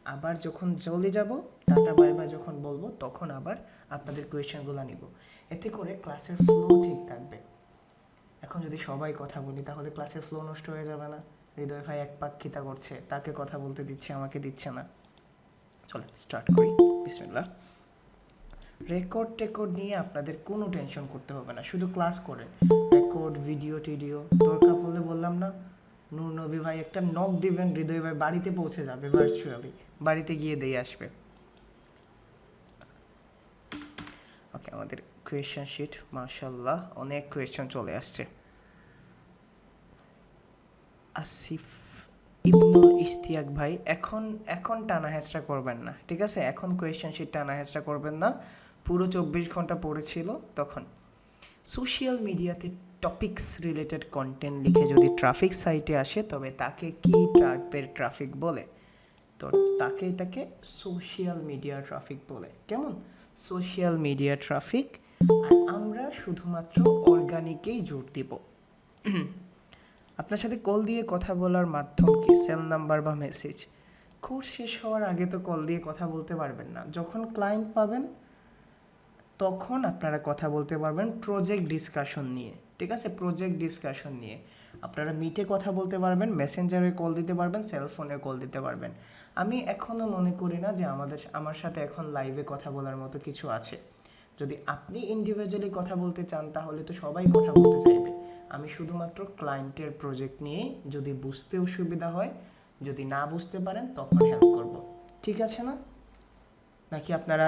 আবার যখন চলে যাব, টাটা বাই বাই যখন বলবো, তখন আবার আপনাদের কোয়েশ্চেনগুলো নিব। এতে করে ক্লাসের ফ্লো ঠিক থাকবে। এখন যদি সবাই কথা বলি তাহলে ক্লাসের ফ্লো নষ্ট হয়ে যাবে না? হৃদয় ভাই একপাক্ষিতা করছে, তাকে কথা বলতে দিচ্ছে, আমাকে দিচ্ছে না। চলো স্টার্ট করি। বিসমিল্লাহ। রেকর্ড টেকর্ড নিয়ে আপনাদের কোনো টেনশন করতে হবে না, শুধু ক্লাস করেন। রেকর্ড ভিডিও টিডিও দরকার পড়লে বললাম না, নূর নবী ভাই একটা নক দিবেন, হৃদয় ভাই বাড়িতে পৌঁছে যাবে, ভার্চুয়ালি বাড়িতে গিয়ে দিয়ে আসবে। ওকে, আমাদের কোয়েশ্চেন শিট মাশাল্লাহ অনেক কোয়েশ্চেন চলে আসছে। আসিফ ইবনুল ইশতিয়াক ভাই, এখন এখন টানা হেঁচড়া করবেন না, ঠিক আছে? এখন কোয়েশ্চেন শিট টানা হেঁচড়া করবেন না, পুরো 24 ঘন্টা পড়েছিল তখন। সোশ্যাল মিডিয়াতে টপিকস রিলেটেড কন্টেন্ট লিখে যদি ট্রাফিক সাইটে আসে, তবে তাকে কি টাইপের ট্রাফিক বলে? তো তাকে এটাকে সোশ্যাল মিডিয়া ট্রাফিক বলে। কেমন? Social media traffic. আর আমরা শুধুমাত্র অর্গানিকেই জোর দিব। আপনার সাথে কল দিয়ে কথা বলার মাধ্যম কি? সেল নাম্বার বা মেসেজ। কোর্স শেষ হওয়ার আগে তো কল দিয়ে কথা বলতে পারবেন না। যখন ক্লায়েন্ট পাবেন তখন আপনারা কথা বলতে পারবেন প্রজেক্ট ডিসকাশন নিয়ে, ঠিক আছে? প্রজেক্ট ডিসকাশন নিয়ে আপনারা মিটে কথা বলতে পারবেন, মেসেঞ্জারে কল দিতে পারবেন, সেলফোনে কল দিতে পারবেন। আমি এখনও মনে করি না যে আমার সাথে এখন লাইভে কথা বলার মতো কিছু আছে। যদি আপনি ইন্ডিভিজুয়ালি কথা বলতে চান তাহলে তো সবাই কথা বলতে চাইবে। আমি শুধুমাত্র ক্লায়েন্টের প্রজেক্ট নিয়ে, যদি বুঝতেও সুবিধা হয়, যদি না বুঝতে পারেন তখন হেল্প করব, ঠিক আছে না? নাকি আপনারা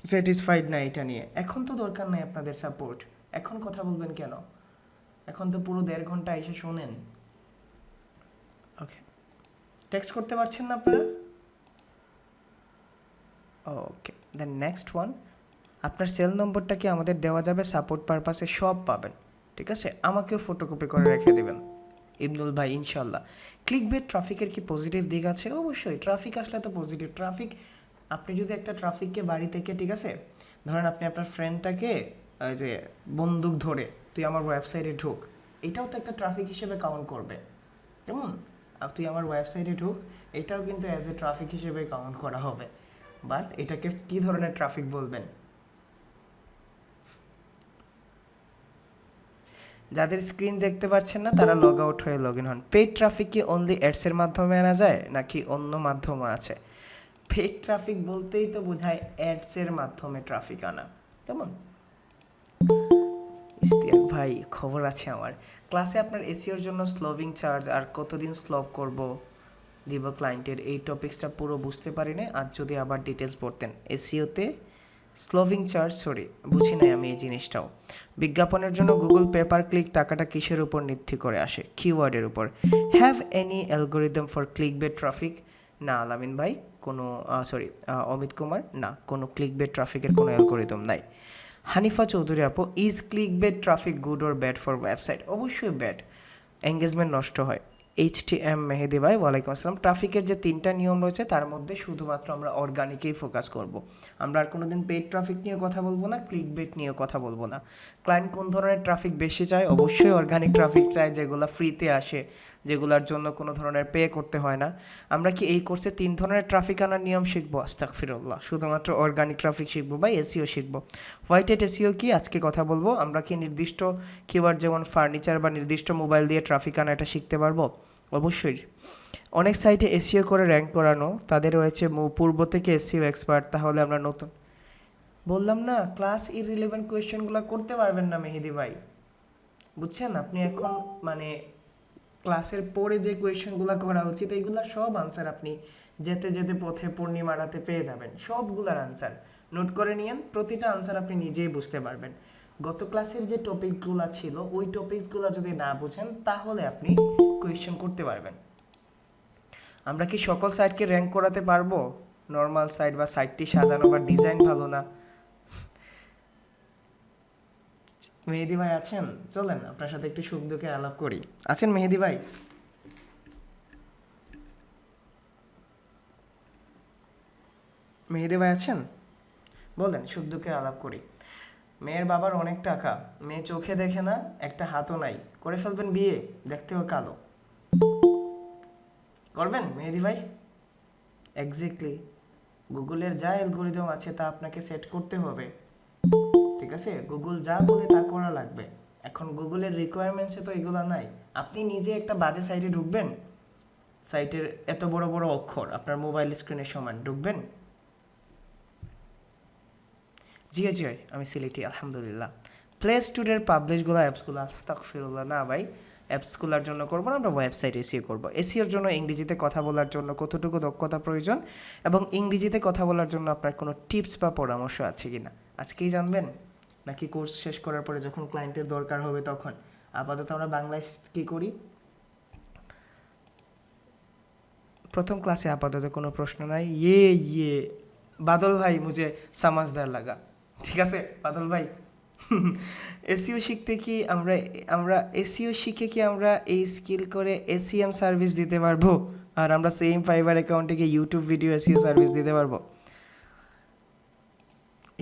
স্যাটিসফাইড না এটা নিয়ে? এখন তো দরকার নাই আপনাদের সাপোর্ট, এখন কথা বলবেন কেন? এখন তো পুরো 1.5 ঘন্টা এসে শোনেন। ওকে, টেক্সট করতে পারছেন না আপনারা? ওকে, দেন নেক্সট ওয়ান। আপনার সেল নম্বরটা কি আমাদের দেওয়া যাবে? সাপোর্ট পারপাসে সব পাবেন, ঠিক আছে? আমাকেও ফটোকপি করে রেখে দেবেন ইবনুল ভাই, ইনশাল্লাহ। ক্লিকবেট ট্রাফিকের কি পজিটিভ দিক আছে? অবশ্যই, ট্রাফিক আসলে তো পজিটিভ ট্রাফিক। আপনি যদি একটা ট্রাফিককে বাড়ি থেকে, ঠিক আছে, ধরেন আপনি আপনার ফ্রেন্ডটাকে যে বন্দুক ধরে তুই আমার ওয়েবসাইটে ঢুক, এটাও তো একটা ট্রাফিক হিসেবে কাউন্ট করবে। কেমন? তুই আমার ওয়েবসাইটে ঢুক, এটাও কিন্তু অ্যাজ এ ট্রাফিক হিসেবে কাউন্ট করা হবে। বাট এটাকে কি ধরনের ট্রাফিক বলবেন? যাদের স্ক্রিন দেখতে পাচ্ছেন না তারা লগ আউট হয়ে লগ ইন হন। পেইড ট্রাফিক কি অনলি অ্যাডসের মাধ্যমে আনা যায় নাকি অন্য মাধ্যমও আছে? পেইড ট্রাফিক বলতেই তো বোঝায় অ্যাডসের মাধ্যমে ট্রাফিক আনা। কেমন? ইশতিয়াক ভাই, খবর আছে আমার। ক্লাসে আপনার এসিওর জন্য স্লোভিং চার্জ আর কতদিন স্লভ করব দিব ক্লায়েন্টের, এই টপিক্সটা পুরো বুঝতে পারি না। আর যদি আবার ডিটেলস পড়তেন এসিওতে স্লোভিং চার্জ, সরি বুঝি নাই আমি এই জিনিসটাও। বিজ্ঞাপনের জন্য গুগল পেপার ক্লিক টাকাটা কিসের উপর নির্ভর করে আসে? কিওয়ার্ডের উপর। Have any algorithm for clickbait traffic? না আলামিন ভাই, কোনো সরি অমিত কুমার, না, কোনো ক্লিকবেট ট্রাফিকের কোনো অ্যালগোরিদম নাই। হানিফা চৌধুরী আপু, is clickbait traffic good or bad for website? অবশ্যই ব্যাড, এঙ্গেজমেন্ট নষ্ট হয়। HTM মেহেদি ভাই, ওয়ালাইকুম আসসালাম। ট্রাফিকের যে 3টা নিয়ম রয়েছে তার মধ্যে শুধুমাত্র আমরা অর্গানিকেই ফোকাস করব। আমরা আর কোনোদিন পেইড ট্রাফিক নিয়ে কথা বলবো না, ক্লিক বেট নিয়ে কথা বলবো না। ক্লায়েন্ট কোন ধরনের ট্রাফিক বেশি চায়? অবশ্যই অর্গানিক ট্রাফিক চায়, যেগুলো ফ্রিতে আসে, যেগুলোর জন্য কোনো ধরনের পে করতে হয় না। আমরা কি এই কোর্সে 3 ধরনের ট্রাফিক আনার নিয়ম শিখবো? আস্তাগফিরুল্লাহ, শুধুমাত্র অর্গানিক ট্রাফিক শিখবো বা এসিও শিখবো। হোয়াইট হ্যাট এসিও কি আজকে কথা বলবো। আমরা কি নির্দিষ্ট কিওয়ার্ড যেমন ফার্নিচার বা নির্দিষ্ট মোবাইল দিয়ে ট্রাফিক আনা এটা শিখতে পারবো? অবশ্যই। অনেক সাইটে এসিও করে র্যাঙ্ক করানো, তাদের রয়েছে পূর্ব থেকে এসিও এক্সপার্ট, তাহলে আমরা নতুন। বললাম না, ক্লাস ইররিলেভেন্ট কোয়েশ্চেনগুলো করতে পারবেন না মেহেদি ভাই, বুঝছেন? আপনি এখন মানে ক্লাসের পরে যে কোয়েশ্চেনগুলো করা উচিত এইগুলোর সব আনসার আপনি যেতে যেতে পথে পূর্ণিমারাতে পেয়ে যাবেন, সবগুলার আনসার নোট করে নিয়েন, প্রতিটা আনসার আপনি নিজেই বুঝতে পারবেন। গত ক্লাসের যে টপিকগুলো ছিল ওই টপিকগুলো যদি না বুঝেন তাহলে আপনি কোয়েশ্চেন করতে পারবেন। আমরা কি সকল সাইটকে র্যাঙ্ক করাতে পারবো? নর্মাল সাইট বা সাইটটি সাজানো বা ডিজাইন ভালো না। মেহেদি ভাই আছেন? চলেন আপনার সাথে একটু সুখ দুঃখের আলাপ করি। আছেন মেহেদি ভাই? মেহেদি ভাই আছেন? বলেন, সুখ দুঃখের আলাপ করি। মেয়ের বাবার অনেক টাকা, মেয়ে চোখে দেখে না, একটা হাতও নাই, করে ফেলবেন বিয়ে, দেখতেও কালো। করবেন মেহেদি ভাই? এক্স্যাক্টলি, গুগলের যা অ্যালগোরিদম আছে তা আপনাকে সেট করতে হবে, ঠিক আছে? গুগল যা বলে তা করা লাগবে। এখন গুগলের রিকোয়ারমেন্টসে তো এগুলো নাই। আপনি নিজে একটা বাজে সাইটে ঢুকবেন, সাইটের এত বড় বড় অক্ষর আপনার মোবাইল স্ক্রিনের সমান, ঢুকবেন? জি জি, আমি সিলেটি, আলহামদুলিল্লাহ। প্লে স্টোরের পাবলিশগুলো অ্যাপসগুলো, আস্তাগফিরুল্লাহ, না ভাই, অ্যাপসগুলোর জন্য করবো না, আমরা ওয়েবসাইট এসিও করবো। এসিওর জন্য ইংরেজিতে কথা বলার জন্য কতটুকু দক্ষতা প্রয়োজন এবং ইংরেজিতে কথা বলার জন্য আপনার কোনো টিপস বা পরামর্শ আছে কি না, আজকেই জানবেন নাকি কোর্স শেষ করার পরে যখন ক্লায়েন্টের দরকার হবে তখন? আপাতত আমরা বাংলায় কী করি, প্রথম ক্লাসে আপাতত কোনো প্রশ্ন নাই। ইয়ে বাদল ভাই মুঝে সমাজদার লাগা, ঠিক আছে বাদল ভাই। এসিও শিখতে কি আমরা আমরা এসিও শিখে কি আমরা এই স্কিল করে এসিএম সার্ভিস দিতে পারবো, আর আমরা সেম ফাইবার অ্যাকাউন্টে গিয়ে ইউটিউব ভিডিও এসিও সার্ভিস দিতে পারবো?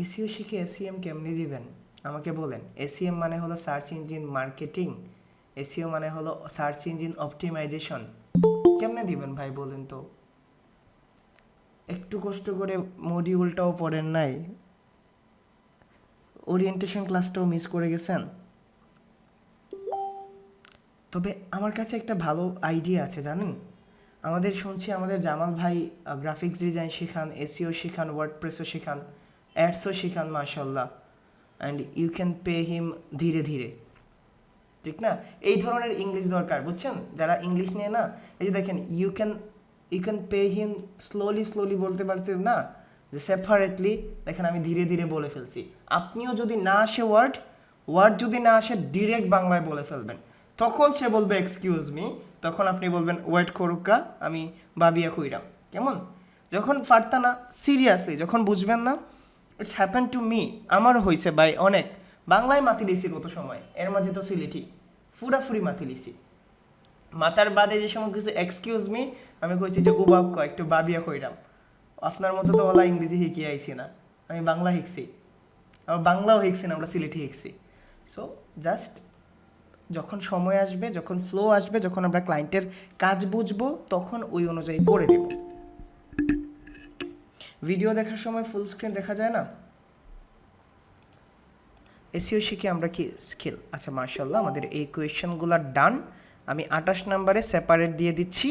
এসিও শিখে এসিএম কেমনি দিবেন আমাকে বলেন। এসিএম মানে হলো সার্চ ইঞ্জিন মার্কেটিং, এসিও মানে হলো সার্চ ইঞ্জিন অপটিমাইজেশন। কেমনে দিবেন ভাই বলেন তো? একটু কষ্ট করে মডিউলটাও পড়েন নাই, ওরিয়েন্টেশন ক্লাসটাও মিস করে গেছেন। তবে আমার কাছে একটা ভালো আইডিয়া আছে জানেন, আমাদের শুনছি আমাদের জামাল ভাই গ্রাফিক্স ডিজাইন শেখান, এসিও শেখান, ওয়ার্ডপ্রেসও শেখান, অ্যাডসও শেখান, মাশাল্লাহ, and you can pay him ধীরে ধীরে, ঠিক না? এই ধরনের ইংলিশ দরকার, বুঝছেন? যারা ইংলিশ নিয়ে না, এই যে দেখেন, you can pay him slowly বলতে পারতেন না, যে সেপারেটলি, দেখেন আমি ধীরে ধীরে বলে ফেলছি। আপনিও যদি না আসে ওয়ার্ড যদি না আসে ডিরেক্ট বাংলায় বলে ফেলবেন, তখন সে বলবে এক্সকিউজ মি, তখন আপনি বলবেন ওয়েট করুকা, আমি বাবিয়া খুইরাম, কেমন? যখন পারতা না, সিরিয়াসলি যখন বুঝবেন না, ইটস হ্যাপেন টু মি, আমারও হয়েছে ভাই অনেক। বাংলায় মাতি লিছি কত সময়, এর মাঝে তো সিলেটি ফুরাফুরি মাতি লিছি। মাতার বাদে যে সময় কিছু এক্সকিউজ মি, আমি কইছি যে উবাব ক একটু বাবিয়া কইরাম। আপনার মতো তো ওলা ইংরেজি শিখিয়ে আইছি না, আমি বাংলা শিখছি, আবার বাংলাও শিখছি না, আমরা সিলেটি শিখছি। সো জাস্ট যখন সময় আসবে, যখন ফ্লো আসবে, যখন আমরা ক্লায়েন্টের কাজ বুঝবো, তখন ওই অনুযায়ী করে দেব। ভিডিও দেখার সময় ফুল স্ক্রিন দেখা যায় না। এসিও শিখে আমরা কি স্কিল, আচ্ছা মাশাআল্লাহ, আমাদের এই কোয়েশ্চেনগুলো ডান। আমি 28 নম্বরে সেপারেট দিয়ে দিচ্ছি,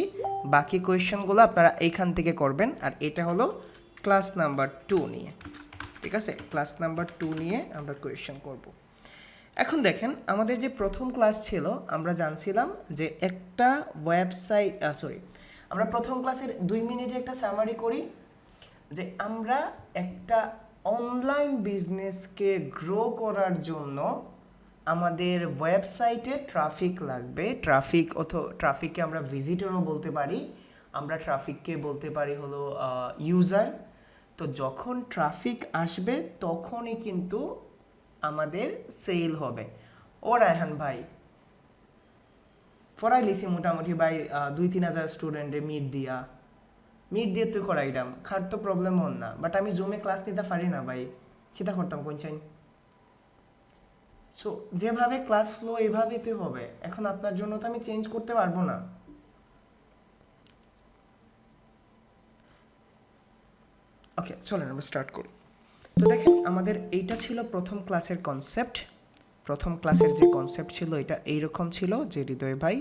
বাকি কোয়েশ্চেনগুলো আপনারা এইখান থেকে করবেন। আর এটা হলো ক্লাস নাম্বার 2 নিয়ে, ঠিক আছে? ক্লাস নাম্বার 2 নিয়ে আমরা কোয়েশ্চেন করব। এখন দেখেন, আমাদের যে প্রথম ক্লাস ছিল, আমরা জানছিলাম যে একটা ওয়েবসাইট, আমরা প্রথম ক্লাসের 2 মিনিটে একটা সামারি করি, যে আমরা একটা অনলাইন বিজনেসকে গ্রো করার জন্য আমাদের ওয়েবসাইটে ট্রাফিক লাগবে। ট্রাফিককে আমরা ভিজিটরও বলতে পারি, আমরা ট্রাফিককে বলতে পারি হলো ইউজার। তো যখন ট্রাফিক আসবে তখনই কিন্তু আমাদের সেল হবে। ও রায়হান ভাই, পড়াই লিছি মোটামুটি ভাই 2-3 হাজার স্টুডেন্টে মিট দিয়ে তুই করাইলাম, খার তো প্রবলেম হন না, বাট আমি জুমে ক্লাস নিতে পারি না ভাই, সেটা করতাম কোন চাই। সো যেভাবে ক্লাস ফ্লো এইভাবেই তো হবে, এখন আপনার জন্য তো আমি চেঞ্জ করতে পারবো না। ওকে, চলেন আমরা স্টার্ট করি। তো দেখেন, আমাদের এইটা ছিল প্রথম ক্লাসের কনসেপ্ট। প্রথম ক্লাসের যে কনসেপ্ট ছিল এটা এইরকম ছিল যে, হৃদয় ভাই,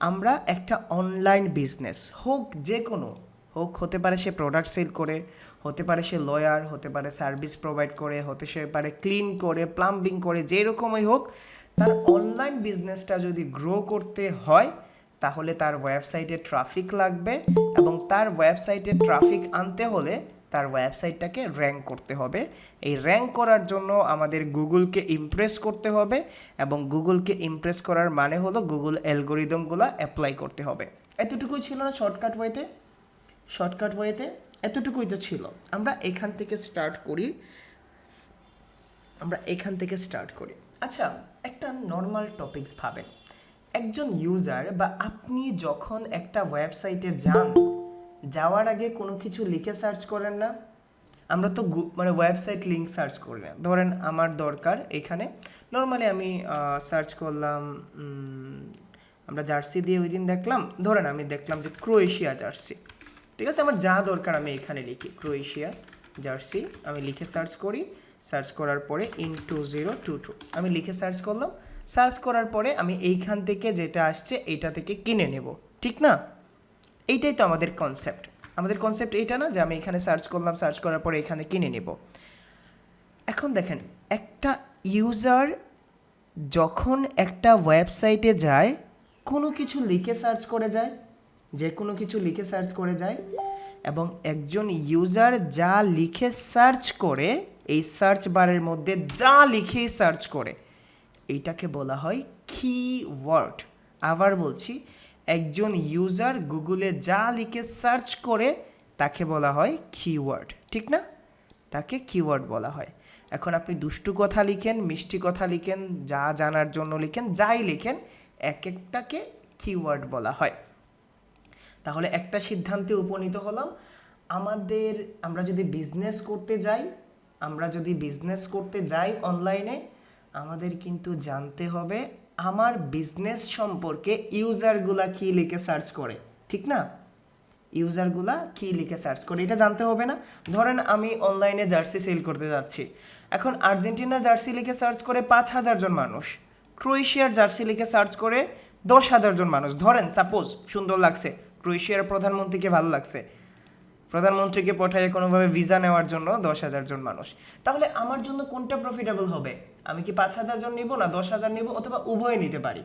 আমরা একটা অনলাইন বিজনেস হোক, যে কোনো হোক, হতে পারে সে প্রোডাক্ট সেল করে, হতে পারে সে লয়ার, হতে পারে সার্ভিস প্রোভাইড করে, হতে সে পারে ক্লিন করে, প্লাম্বিং করে, যেরকমই হোক, তার অনলাইন বিজনেসটা যদি গ্রো করতে হয় তাহলে তার ওয়েবসাইটে ট্রাফিক লাগবে, এবং তার ওয়েবসাইটে ট্রাফিক আনতে হলে তার ওয়েবসাইটটাকে র্যাঙ্ক করতে হবে। এই র্যাঙ্ক করার জন্য আমাদের গুগলকে ইমপ্রেস করতে হবে, এবং গুগলকে ইমপ্রেস করার মানে হলো গুগল অ্যালগোরিদমগুলো অ্যাপ্লাই করতে হবে। এতটুকুই ছিল না শর্টকাট ওয়েতে, এতটুকুই তো ছিল। আমরা এখান থেকে স্টার্ট করি। আচ্ছা, একটা নর্মাল টপিকস ভাবেন, একজন ইউজার বা আপনি যখন একটা ওয়েবসাইটে যাওয়ার আগে কোনো কিছু লিখে সার্চ করেন না? আমরা তো ওয়েবসাইট লিঙ্ক সার্চ করি না। ধরেন আমার দরকার এখানে, নর্মালি আমি সার্চ করলাম, আমরা জার্সি দিয়ে ওই দিন দেখলাম, ধরেন আমি দেখলাম যে ক্রোয়েশিয়া জার্সি, ঠিক আছে, আমার যা দরকার আমি এখানে লিখি ক্রোয়েশিয়া জার্সি, আমি লিখে সার্চ করি, সার্চ করার পরে in2022 আমি লিখে সার্চ করলাম, সার্চ করার পরে আমি এইখান থেকে যেটা আসছে এইটা থেকে কিনে নেব, ঠিক না? এইটাই তো আমাদের কনসেপ্ট এইটা না যে আমি এখানে সার্চ করলাম, সার্চ করার পরে এখানে কিনে নেব। এখন দেখেন, একটা ইউজার যখন একটা ওয়েবসাইটে যায়, কোনো কিছু লিখে সার্চ করে যায়, যে কোনো কিছু লিখে সার্চ করে যায়, এবং একজন ইউজার যা লিখে সার্চ করে, এই সার্চ বারের মধ্যে যা লিখে সার্চ করে, এইটাকে বলা হয় কিওয়ার্ড। আবার বলছি, একজন ইউজার গুগলে যা লিখে সার্চ করে তাকে বলা হয় কিওয়ার্ড, ঠিক না? তাকে কিওয়ার্ড বলা হয়। এখন আপনি দুষ্টু কথা লিখেন, মিষ্টি কথা লিখেন, যা জানার জন্য লিখেন, যাই লিখেন, এক একটাকে কিওয়ার্ড বলা হয়। তাহলে একটা সিদ্ধান্তে উপনীত হলাম, আমরা যদি বিজনেস করতে যাই অনলাইনে, আমাদের কিন্তু জানতে হবে আমার বিজনেস সম্পর্কে ইউজারগুলা কি লিখে সার্চ করে, ঠিক না? ইউজারগুলা কি লিখে সার্চ করে এটা জানতে হবে না? ধরেন আমি অনলাইনে জার্সি সেল করতে যাচ্ছি, এখন আর্জেন্টিনার জার্সি লিখে সার্চ করে 5,000 জন মানুষ, ক্রোয়েশিয়ার জার্সি লিখে সার্চ করে 10,000 জন মানুষ। ধরেন সাপোজ সুন্দর লাগছে, ক্রোয়েশিয়ার প্রধানমন্ত্রীকে ভালো লাগছে, প্রধানমন্ত্রীকে পাঠায় কোনোভাবে ভিসা নেওয়ার জন্য 10,000 জন মানুষ। তাহলে আমার জন্য কোনটা প্রফিটেবল হবে? আমি কি 5,000 জন নিব না 10,000 নিব, অথবা উভয় নিতে পারি।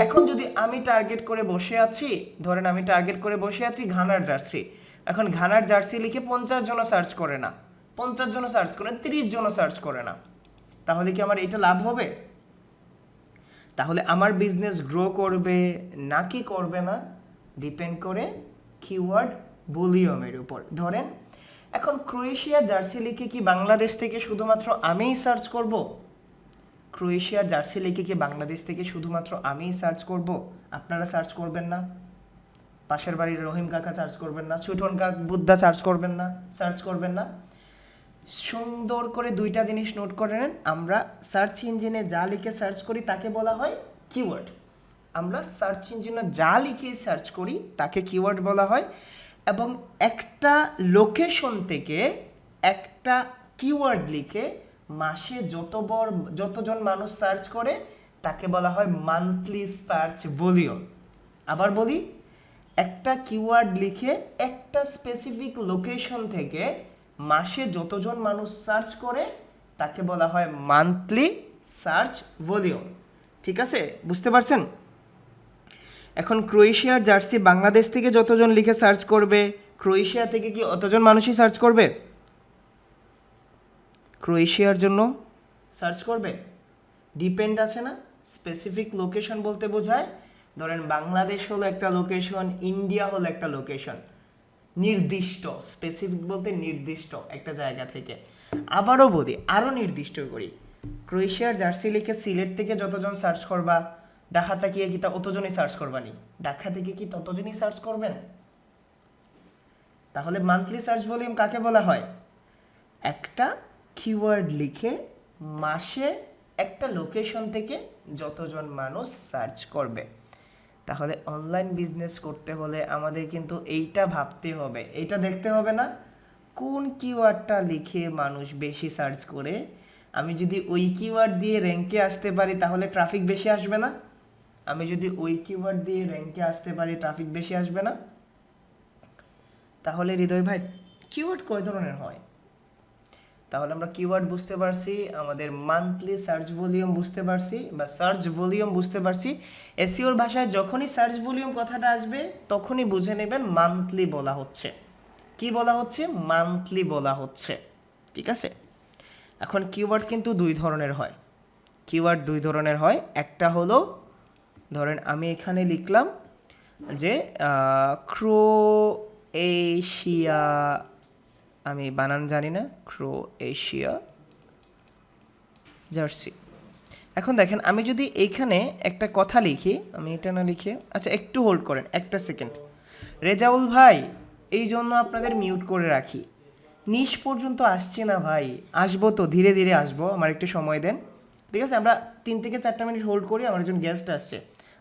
এখন যদি আমি টার্গেট করে বসে আছি, ধরেন আমি টার্গেট করে বসে আছি ঘানার জার্সি, এখন ঘানার জার্সি লিখে 50 জন সার্চ করে না, 50 জন সার্চ করে, 30 জন সার্চ করে না, তাহলে কি আমার এটা লাভ হবে? তাহলে আমার বিজনেস গ্রো করবে নাকি করবে না, ডিপেন্ড করে কিওয়ার্ড ভলিউমের উপর। ধরেন এখন ক্রোয়েশিয়া জার্সি লিখে কি বাংলাদেশ থেকে শুধুমাত্র আমিই সার্চ করব? ক্রোয়েশিয়ার জার্সি লিখে কি বাংলাদেশ থেকে শুধুমাত্র আমিই সার্চ করব? আপনারা সার্চ করবেন না? পাশের বাড়ির রহিম কাকা সার্চ করবেন না? ছুটন বুদ্ধা সার্চ করবেন না? সুন্দর করে দুইটা জিনিস নোট করে নেন, আমরা সার্চ ইঞ্জিনে যা লিখে সার্চ করি তাকে বলা হয় কিওয়ার্ড। আমরা সার্চ ইঞ্জিনে যা লিখে সার্চ করি তাকে কিওয়ার্ড বলা হয়, এবং একটা লোকেশন থেকে একটা কিওয়ার্ড লিখে মাসে যতজন মানুষ সার্চ করে তাকে বলা হয় মান্থলি সার্চ ভলিউম। আবার বলি, একটা কিওয়ার্ড লিখে একটা স্পেসিফিক লোকেশন থেকে মাসে যতজন মানুষ সার্চ করে তাকে বলা হয় মান্থলি সার্চ ভলিউম। ঠিক আছে, বুঝতে পারছেন? এখন ক্রোয়েশিয়ার জার্সি বাংলাদেশ থেকে যতজন লিখে সার্চ করবে, ক্রোয়েশিয়া থেকে কি অতজন মানুষই সার্চ করবে? ক্রোয়েশিয়ার জন্য সার্চ করবে? ডিপেন্ড আছে না? স্পেসিফিক লোকেশন বলতে বোঝায়, ধরেন বাংলাদেশ হলো একটা লোকেশন, ইন্ডিয়া হলো একটা লোকেশন, নির্দিষ্ট। স্পেসিফিক বলতে নির্দিষ্ট একটা জায়গা থেকে। আবারও বলি, আরও নির্দিষ্ট করি, ক্রোয়েশিয়ার জার্সি লিখে সিলেট থেকে যতজন সার্চ করবা, ঢাকা থেকে কি তা অতজনই সার্চ করবানি? ঢাকা থেকে কি ততজনই সার্চ করবেন? তাহলে মান্থলি সার্চ ভলিউম কাকে বলা হয়? একটা কিওয়ার্ড লিখে মাসে একটা লোকেশন থেকে যতজন মানুষ সার্চ করবে। তাহলে অনলাইন বিজনেস করতে হলে আমাদের কিন্তু এইটা ভাবতে হবে, এইটা দেখতে হবে না কোন কিওয়ার্ডটা লিখে মানুষ বেশি সার্চ করে। আমি যদি ওই কিওয়ার্ড দিয়ে র্যাঙ্কে আসতে পারি তাহলে ট্রাফিক বেশি আসবে না? আমি যদি ওই কিওয়ার্ড দিয়ে র্যাঙ্কে আসতে পারি ট্রাফিক বেশি আসবে না? তাহলে হৃদয় ভাই, কিওয়ার্ড কয় ধরনের হয়? তাহলে আমরা কিওয়ার্ড বুঝতে পারছি, আমাদের মান্থলি সার্চ ভলিউম বুঝতে পারছি, বা সার্চ ভলিউম বুঝতে পারছি। এসইওর ভাষায় যখনই সার্চ ভলিউম কথাটা আসবে তখনই বুঝে নেবেন মান্থলি বলা হচ্ছে। কি বলা হচ্ছে? মান্থলি বলা হচ্ছে। ঠিক আছে, এখন কিওয়ার্ড কিন্তু দুই ধরনের হয়। একটা হলো, ধরেন আমি এখানে লিখলাম যে ক্রোয়েশিয়া, আমি বানান জানি না, ক্রোয়েশিয়া জার্সি। এখন দেখেন, আমি যদি এইখানে একটা কথা লিখি, আমি এটা না লিখে, আচ্ছা একটু হোল্ড করেন একটা সেকেন্ড। রেজাউল ভাই, এই জন্য আপনাদের মিউট করে রাখি, নিচ পর্যন্ত আসছে না ভাই। আসবো তো, ধীরে ধীরে আসবো, আমার একটু সময় দেন। ঠিক আছে, আমরা 3 থেকে 4টা মিনিট হোল্ড করি, আমার একজন গেস্ট আসছে।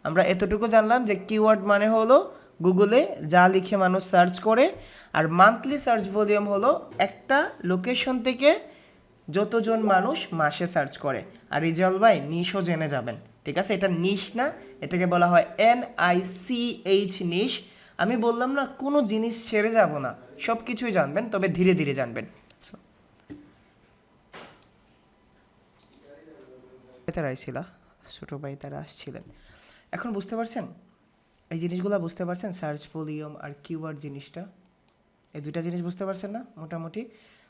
আমরা এতটুকু জানলাম যে কিওয়ার্ড মানে হলো গুগলে যা লিখে মানুষ সার্চ করে, আর মান্থলি সার্চ ভলিউম হলো একটা লোকেশন থেকে যতজন মানুষ মাসে সার্চ করে। আর রিজাল ভাই নিশও জেনে যাবেন, ঠিক আছে? এটা নিশ না, এটাকে বলা হয় NICH, নিশ। আমি বললাম না কোনো জিনিস ছেড়ে যাব না, সব কিছুই জানবেন, তবে ধীরে ধীরে জানবেন। তারা আইছিল, ছোটো ভাই তারা আসছিলেন। এখন বুঝতে পারছেন এই জিনিসগুলো? বুঝতে পারছেন সার্চ ভলিউম আর কিওয়ার্ড জিনিসটা? এই দুইটা জিনিস বুঝতে পারছেন না মোটামুটি?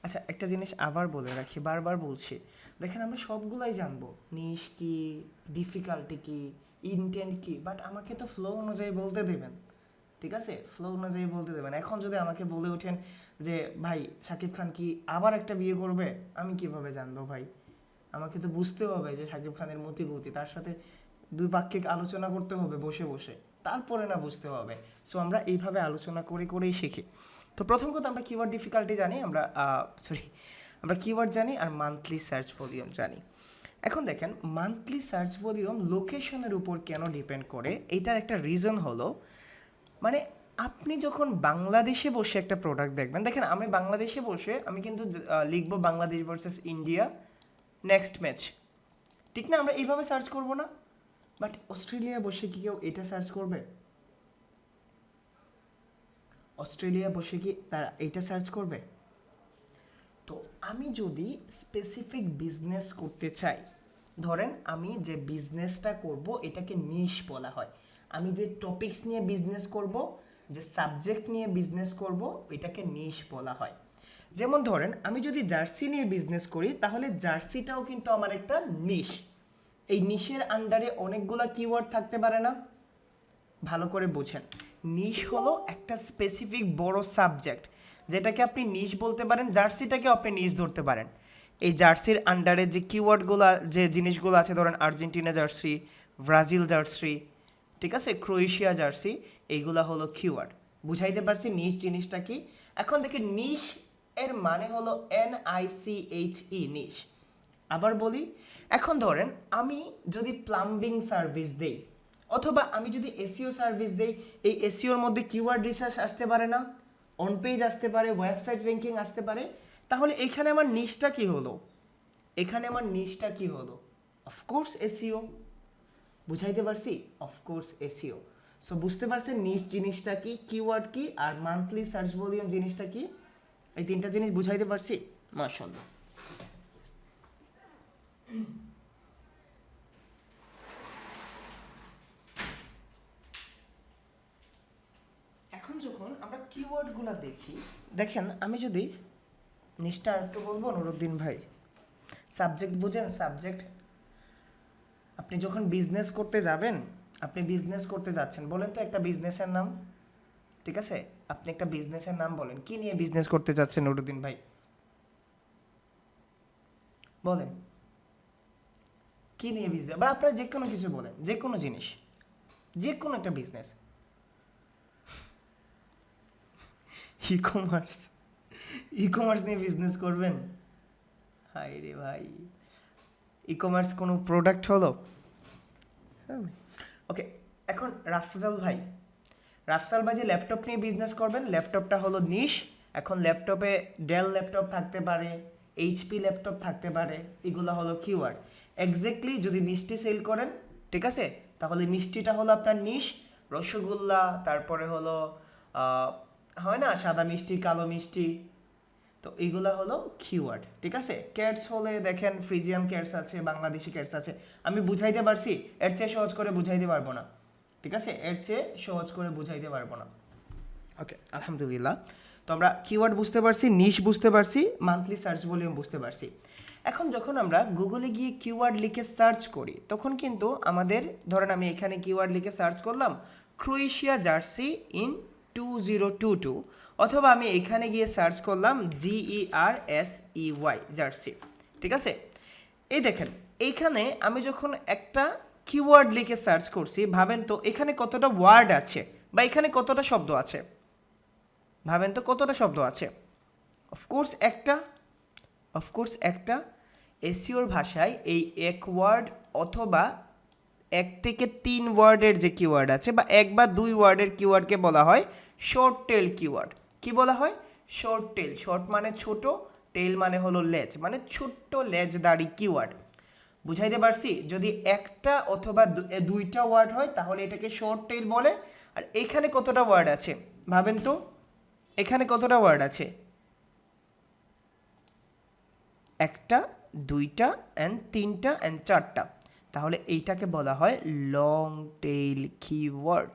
আচ্ছা, একটা জিনিস আবার বলে রাখি, বারবার বলছি, দেখেন আমরা সবগুলাই জানবো, নিশ কি, ডিফিকাল্টি কি, ইনটেন্ট কি, বাট আমাকে তো ফ্লো অনুযায়ী বলতে দেবেন, ঠিক আছে? ফ্লো অনুযায়ী বলতে দেবেন। এখন যদি আমাকে বলে ওঠেন যে ভাই শাকিব খান কি আবার একটা বিয়ে করবে, আমি কিভাবে জানবো ভাই? আমাকে তো বুঝতে হবে যে শাকিব খানের মতিগতি, তার সাথে দুই পাক্ষিক আলোচনা করতে হবে বসে বসে, তারপরে না বুঝতে হবে। সো আমরা এইভাবে আলোচনা করে করেই শিখি। তো প্রথম কথা আমরা কিওয়ার্ড ডিফিকাল্টি জানি, আমরা কিওয়ার্ড জানি আর মান্থলি সার্চ ভলিউম জানি। এখন দেখেন মান্থলি সার্চ ভলিউম লোকেশনের উপর কেন ডিপেন্ড করে, এইটার একটা রিজন হলো, মানে আপনি যখন বাংলাদেশে বসে একটা প্রোডাক্ট দেখবেন, দেখেন আমি বাংলাদেশে বসে আমি কিন্তু লিখবো Bangladesh versus India next match, ঠিক না? আমরা এইভাবে সার্চ করব না। বাট অস্ট্রেলিয়া বসে কি কেউ এটা সার্চ করবে? অস্ট্রেলিয়া বসে কি তারা এটা সার্চ করবে? তো আমি যদি স্পেসিফিক বিজনেস করতে চাই, ধরেন আমি যে বিজনেসটা করব এটাকে নিশ বলা হয়। আমি যে টপিকস নিয়ে বিজনেস করব, যে সাবজেক্ট নিয়ে বিজনেস করব, এটাকে নিশ বলা হয়। যেমন ধরেন আমি যদি জার্সি নিয়ে বিজনেস করি, তাহলে জার্সিটাও কিন্তু আমার একটা নিশ। এই নিশের আন্ডারে অনেকগুলা কিওয়ার্ড থাকতে পারে না? ভালো করে বুঝেন, নিশ হলো একটা স্পেসিফিক বড় সাবজেক্ট, যেটাকে আপনি নিশ বলতে পারেন, জার্সিটাকেও আপনি নিশ ধরতে পারেন। এই জার্সির আন্ডারে যে কিওয়ার্ডগুলো, যে জিনিসগুলো আছে, ধরেন আর্জেন্টিনা জার্সি, ব্রাজিল জার্সি, ঠিক আছে, ক্রোয়েশিয়া জার্সি, এইগুলা হলো কিওয়ার্ড। বুঝাইতে পারছি নিশ জিনিসটা কি? এখন দেখেন নিশ এর মানে হলো NICHE, নিশ। আবার বলি, এখন ধরেন আমি যদি প্লাম্বিং সার্ভিস দেই, অথবা আমি যদি এসইও সার্ভিস দেই, এই এসইওর মধ্যে কিওয়ার্ড রিসার্চ আসতে পারে না? অন পেজ আসতে পারে, ওয়েবসাইট র্যাঙ্কিং আসতে পারে। তাহলে এখানে আমার নিশটা কি হলো? এখানে আমার নিশটা কি হলো? Of course SEO. বুঝাইতে পারছি? Of course SEO. সো বুঝতে পারছেন নিশ জিনিসটা কি, কিওয়ার্ড কি, আর মান্থলি সার্চ ভলিউম জিনিসটা কি? এই তিনটা জিনিস বুঝাইতে পারছি? মাশাআল্লাহ। এখন যখন আমরা কিওয়ার্ডগুলো দেখি, দেখেন আমি যদি নিশটা একটু বলবো নুরুদ্দিন ভাই, সাবজেক্ট বুঝেন? সাবজেক্ট, আপনি যখন বিজনেস করতে যাবেন, আপনি বিজনেস করতে যাচ্ছেন, বলেন তো একটা বিজনেসের নাম, ঠিক আছে? আপনি একটা বিজনেসের নাম বলেন, কি নিয়ে বিজনেস করতে যাচ্ছেন নুরুদ্দিন ভাই? বলেন কি নিয়ে বিজনেস, বা আপনারা যে কোনো কিছু বলেন, যে কোনো জিনিস, যে কোনো একটা business. E commerce, e commerce নিয়ে বিজনেস করবেন? হাই রে ভাই, ই কমার্স কোনো প্রোডাক্ট হলো? ওকে, এখন রাফজাল ভাই, রাফসাল ভাই যে ল্যাপটপ নিয়ে বিজনেস করবেন, ল্যাপটপটা হলো নিশ। এখন ল্যাপটপে ডেল ল্যাপটপ থাকতে পারে, HP ল্যাপটপ থাকতে পারে, এগুলো হলো কিওয়ার্ড। এক্স্যাক্টলি যদি মিষ্টি সেল করেন, ঠিক আছে, তাহলে মিষ্টিটা হলো আপনার নিশ। রসগোল্লা, তারপরে হলো হয় না সাদা মিষ্টি, কালো মিষ্টি, তো এইগুলা হলো কিওয়ার্ড, ঠিক আছে? ক্যাটস হলে দেখেন ফ্রিজিয়ান ক্যাটস আছে, বাংলাদেশি ক্যাটস আছে। আমি বুঝাইতে পারছি? এর চেয়ে সহজ করে বুঝাইতে পারবো না, ঠিক আছে? এর চেয়ে সহজ করে বুঝাইতে পারবো না। ওকে, আলহামদুলিল্লাহ। তো আমরা কিওয়ার্ড বুঝতে পারছি, নিশ বুঝতে পারছি, মান্থলি সার্চ ভলিউম বুঝতে পারছি। এখন যখন আমরা গুগলে গিয়ে কিওয়ার্ড লিখে সার্চ করি, তখন কিন্তু আমাদের, ধরেন আমি এখানে কিওয়ার্ড লিখে সার্চ করলাম ক্রোয়েশিয়া জার্সি ইন 2022, অথবা আমি এখানে গিয়ে সার্চ করলাম GERSEY জার্সি, ঠিক আছে? এই দেখেন এইখানে আমি যখন একটা কিওয়ার্ড লিখে সার্চ করছি, ভাবেন তো এখানে কতটা ওয়ার্ড আছে, বা এখানে কতটা শব্দ আছে? ভাবেন তো কতটা শব্দ আছে? অফকোর্স একটা। এসইওর ভাষায় এই এক ওয়ার্ড অথবা 1 থেকে 3 ওয়ার্ডের যে কিওয়ার্ড আছে বা 1 বা 2 ওয়ার্ডের কিওয়ার্ডকে বলা হয় শর্ট টেল কিওয়ার্ড। কি বলা হয়? Short tail. শর্ট মানে ছোট, টেল মানে হলো লেজ, মানে ছোট্ট লেজদারি কিওয়ার্ড। বুঝাইতে পারছি? যদি একটা অথবা দুইটা ওয়ার্ড হয় তাহলে এটাকে শর্ট টেল বলে। আর এখানে কতটা ওয়ার্ড আছে ভাবেন তো, এখানে কতটা ওয়ার্ড আছে? একটা, দুইটা অ্যান্ড তিনটা অ্যান্ড চারটা, তাহলে এইটাকে বলা হয় লং টেল কিওয়ার্ড।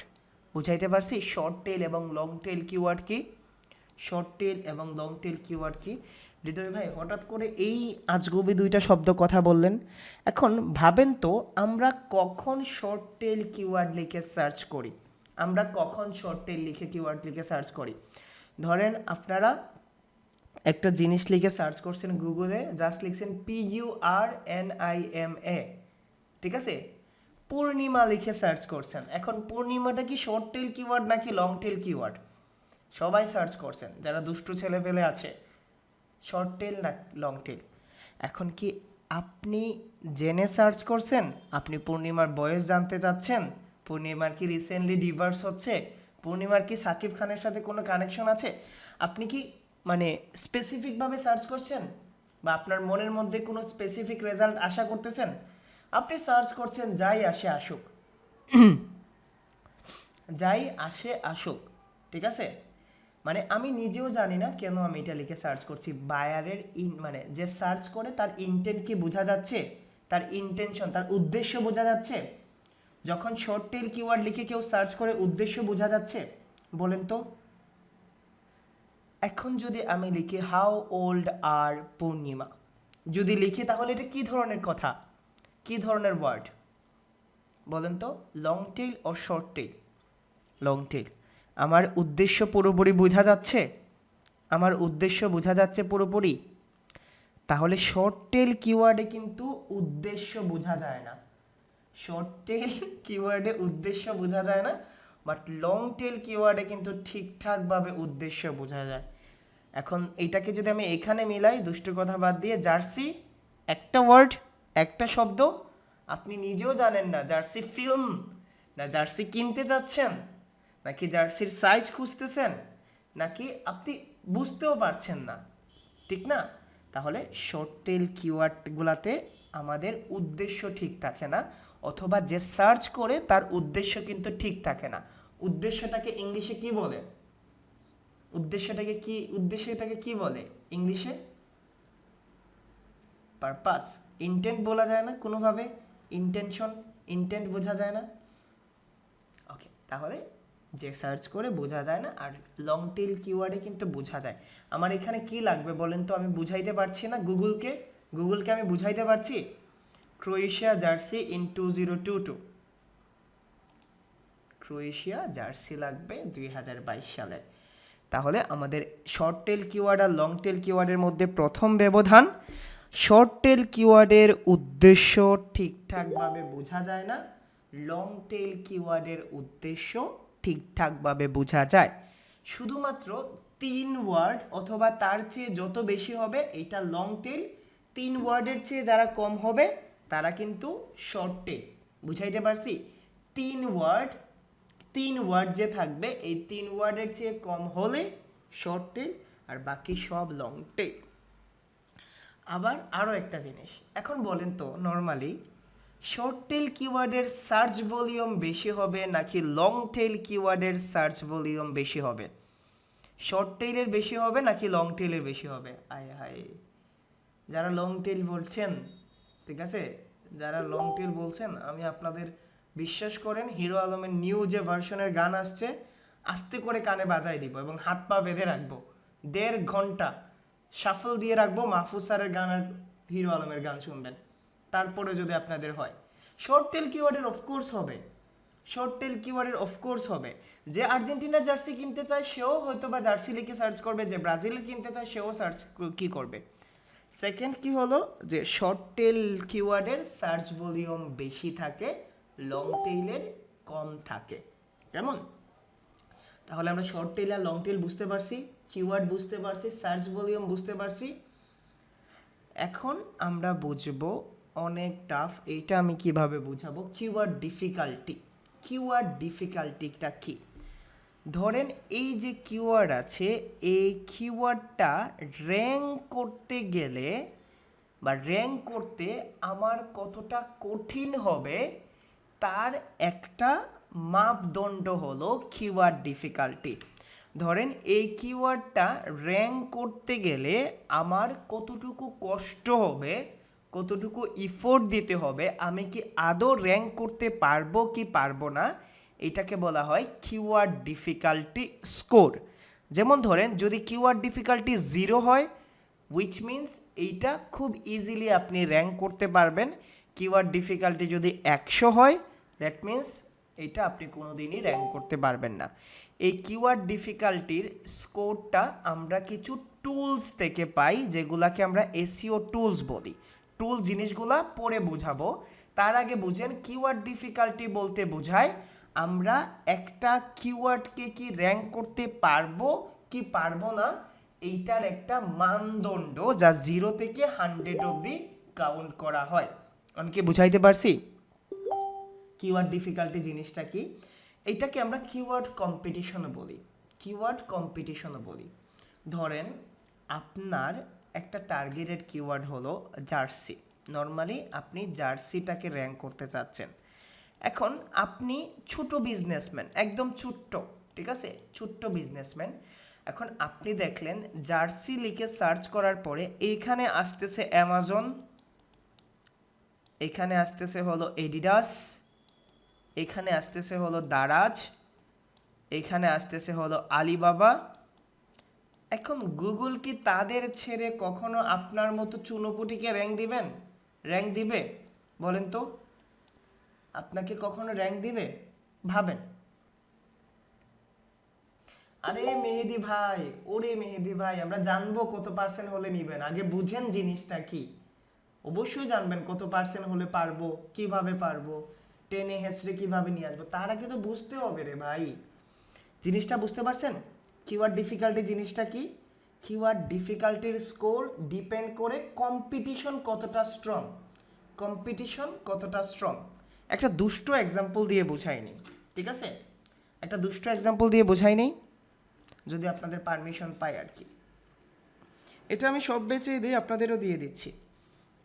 বুঝাইতে পারছি শর্ট টেল এবং লং টেল কিওয়ার্ড কি? শর্ট টেল এবং লং টেল কিওয়ার্ড কি? হৃদয় ভাই হঠাৎ করে এই আজগুবি দুইটা শব্দ কথা বললেন। এখন ভাবেন তো আমরা কখন শর্ট টেল কিওয়ার্ড লিখে সার্চ করি? আমরা কখন শর্ট টেল লিখে কিওয়ার্ড লিখে সার্চ করি? ধরেন আপনারা একটা জিনিস লিখে সার্চ করছেন গুগলে, জাস্ট লিখছেন PURNIMA, ঠিক আছে? পূর্ণিমা লিখে সার্চ করছেন। এখন পূর্ণিমাটা কি শর্ট টেল কিওয়ার্ড নাকি লং টেল কিওয়ার্ড? সবাই সার্চ করছেন, যারা দুষ্টু ছেলে পেলে আছে, শর্ট টেল না লং টেল। এখন কি আপনি জেনে সার্চ করছেন? আপনি পূর্ণিমার বয়স জানতে চাচ্ছেন? পূর্ণিমার কি রিসেন্টলি ডিভোর্স হচ্ছে? পূর্ণিমার কি সাকিব খানের সাথে কোনো কানেকশন আছে? আপনি কি মানে স্পেসিফিকভাবে সার্চ করছেন, বা আপনার মনের মধ্যে কোনো স্পেসিফিক রেজাল্ট আশা করতেছেন? আপনি সার্চ করছেন যাই আসে আসুক, যাই আসে আসুক, ঠিক আছে? মানে আমি নিজেও জানি না কেন আমি এটা লিখে সার্চ করছি। বায়ারের মানে যে সার্চ করে তার ইন্টেন্ট কি বোঝা যাচ্ছে? তার ইন্টেনশন, তার উদ্দেশ্য বোঝা যাচ্ছে? যখন শর্ট টেল কিওয়ার্ড লিখে কেউ সার্চ করে উদ্দেশ্য বোঝা যাচ্ছে? বলেন তো। এখন যদি আমি লিখি হাউ ওল্ড আর পূর্ণিমা, যদি লিখি তাহলে এটা কি ধরনের কথা, কি ধরনের ওয়ার্ড বলেন তো? লং টেল ও শর্ট টেল? Long tail. আমার উদ্দেশ্য পুরোপুরি বোঝা যাচ্ছে? আমার উদ্দেশ্য বোঝা যাচ্ছে পুরোপুরি? তাহলে শর্ট টেল কিওয়ার্ডে কিন্তু উদ্দেশ্য বোঝা যায় না। শর্ট টেল কিওয়ার্ডে উদ্দেশ্য বোঝা যায় না, বাট লং টেল কিওয়ার্ডে কিন্তু ঠিকঠাকভাবে উদ্দেশ্য বোঝা যায়। এখন এইটাকে যদি আমি এখানে মিলাই, দুষ্টু কথা বাদ দিয়ে, জার্সি একটা ওয়ার্ড, একটা শব্দ। আপনি নিজেও জানেন না জার্সি ফিল্ম না জার্সি কিনতে যাচ্ছেন, নাকি জার্সির সাইজ খুঁজতেছেন, নাকি আপনি বুঝতেও পারছেন না, ঠিক না? তাহলে শর্ট টেল কিওয়ার্ডগুলোতে আমাদের উদ্দেশ্য ঠিক থাকে না, অথবা যে সার্চ করে তার উদ্দেশ্য কিন্তু ঠিক থাকে না। উদ্দেশ্যটাকে ইংলিশে কি বলে? উদ্দেশ্যটাকে কি বলে ইংলিশে? পারপাস। ইন্টেন্ট বলা যায় না কোনোভাবে? ইন্টেনশন, ইন্টেন্ট বোঝা যায় না। ওকে, তাহলে যে সার্চ করে বোঝা যায় না, আর লং টেল কিওয়ার্ডে কিন্তু বোঝা যায়। আমার এখানে কি লাগবে বলেন তো? আমি বুঝাইতে পারছি না গুগলকে আমি বুঝাইতে পারছি Croatia jersey in 2022, Croatia jersey লাগবে 2022 সালে। তাহলে আমাদের শর্ট টেল কিওয়ার্ড আর লং টেল কিওয়ার্ডের মধ্যে প্রথম ব্যবধান, শর্ট টেল কিওয়ার্ডের উদ্দেশ্য ঠিকঠাকভাবে বোঝা যায় না, লং টেল কিওয়ার্ডের উদ্দেশ্য ঠিকঠাকভাবে বোঝা যায়। শুধুমাত্র 3 ওয়ার্ড অথবা তার চেয়ে যত বেশি হবে এটা লং টেল, 3 ওয়ার্ডের চেয়ে যারা কম হবে তারা কিন্তু শর্ট টেল। বুঝাইতে পারছি? 3 ওয়ার্ড যে থাকবে, এই 3 ওয়ার্ডের চেয়ে কম হলে শর্ট টেল, আর বাকি সব লং টেল। আবার আরও একটা জিনিস, এখন বলেন তো নর্মালি শর্ট টেল কিওয়ার্ডের সার্চ ভলিউম বেশি হবে নাকি লং টেল কিওয়ার্ডের সার্চ ভলিউম বেশি হবে? শর্ট টেলের বেশি হবে নাকি লং টেলের বেশি হবে? আয় হায়, যারা লং টেল বলছেন, ঠিক আছে, যারা লং টেল বলছেন, আমি আপনাদের, বিশ্বাস করেন হিরো আলমের নিউ যে ভার্সনের গান আসছে, আস্তে করে কানে বাজাই দিব এবং হাত পা বেঁধে রাখবো, 1.5 ঘন্টা শাফল দিয়ে রাখবো, মাহফুজ স্যারের গান আর হিরো আলমের গান শুনবেন, তারপরে যদি আপনাদের হয়। শর্ট টেল কিওয়ার্ডের অফকোর্স হবে, শর্ট টেল কিওয়ার্ডের অফকোর্স হবে। যে আর্জেন্টিনার জার্সি কিনতে চায় সেও হয়তো বা জার্সি লিখে সার্চ করবে, যে ব্রাজিলের কিনতে চায় সেও সার্চ কি করবে। সেকেন্ড কি হলো, যে শর্ট টেল কিওয়ার্ডের সার্চ ভলিউম বেশি থাকে, লং টেইলের কম থাকে। কেমন? তাহলে আমরা শর্ট টেল আর লং টেল বুঝতে পারছি, কিওয়ার্ড বুঝতে পারছি, সার্চ ভলিউম বুঝতে পারছি। এখন আমরা বুঝবো অনেক টাফ, এইটা আমি কিভাবে বুঝাবো? Keyword difficulty. কিওয়ার্ড ডিফিকাল্টিটা কি? ধরেন এই যে কিওয়ার্ড আছে, এই কিওয়ার্ডটা র্যাঙ্ক করতে গেলে বা র্যাঙ্ক করতে আমার কতটা কঠিন হবে তার একটা মাপদণ্ড হলো কিওয়ার্ড ডিফিকাল্টি। ধরেন এই কিওয়ার্ডটা র্যাঙ্ক করতে গেলে আমার কতটুকু কষ্ট হবে, কতটুকু ইফোর্ট দিতে হবে, আমি কি আদৌ র্যাঙ্ক করতে পারবো কি পারবো না, এটাকে বলা হয় কিওয়ার্ড ডিফিকাল্টি স্কোর। যেমন ধরেন যদি কিওয়ার্ড ডিফিকাল্টি 0 হয়, উইচ মিনস এইটা খুব ইজিলি আপনি র্যাঙ্ক করতে পারবেন। কিওয়ার্ড ডিফিকাল্টি যদি 100 হয়, দ্যাট মিনস এটা আপনি কোনোদিনই র্যাঙ্ক করতে পারবেন না। এই কিওয়ার্ড ডিফিকাল্টির স্কোরটা আমরা কিছু টুলস থেকে পাই, যেগুলাকে আমরা এসইও টুলস বলি। টুলস জিনিসগুলা পরে বুঝাবো, তার আগে বুঝেন কিওয়ার্ড ডিফিকাল্টি বলতে বোঝায় আমরা একটা কিওয়ার্ডকে কি র্যাঙ্ক করতে পারবো কি পারবো না, এইটার একটা মানদণ্ড যা 0 থেকে 100 অবধি কাউন্ট করা হয়। আমি কি বুঝাইতে পারছি কিওয়ার্ড ডিফিকাল্টি জিনিসটা কি? এইটাকে আমরা কিওয়ার্ড কম্পিটিশনও বলি। কিওয়ার্ড কম্পিটিশনও বলি। ধরেন আপনার একটা টার্গেটেড কিওয়ার্ড হলো জার্সি। নর্মালি আপনি জার্সিটাকে র্যাঙ্ক করতে চাচ্ছেন। এখন আপনি ছোট বিজনেসম্যান, একদম ছোট্ট, ঠিক আছে, ছোট্ট বিজনেসম্যান। এখন আপনি দেখলেন জার্সি লিখে সার্চ করার পরে এইখানে আসতেছে অ্যামাজন, এখানে আসতেছে হলো এডিডাস, এখানে আসতেছে হলো দারাজ, এখানে আসতেছে হলো আলিবাবা। এখন গুগল কি তাদের ছেড়ে কখনো আপনার মতো চুনোপুটিকে র্যাঙ্ক দিবে? বলেন তো, আপনাকে কখনো র্যাঙ্ক দিবে? ভাবেন। আরে মেহেদি ভাই, ওরে মেহেদি ভাই, আমরা জানবো কত পার্সেন্ট হলে নিবেন, আগে বুঝেন জিনিসটা কি। অবশ্যই জানবেন কত পার্সেন্ট হলে পারবো, কিভাবে পারবো, টেনে হেসড়ে কিভাবে নিয়ে আসবো, তার আগে তো বুঝতে হবে রে ভাই। জিনিসটা বুঝতে পারছেন কিওয়ার্ড ডিফিকাল্টি জিনিসটা কি? কিওয়ার্ড ডিফিকাল্টির স্কোর ডিপেন্ড করে কম্পিটিশন কতটা স্ট্রং। কম্পিটিশন কতটা স্ট্রং। একটা দুষ্ট এক্সাম্পল দিয়ে বোঝাইনি, ঠিক আছে? একটা দুষ্ট এক্সাম্পল দিয়ে বোঝাইনি, যদি আপনাদের পারমিশন পাই আর কি। এটা আমি সব বেচেই দিই, আপনাদেরও দিয়ে দিচ্ছি।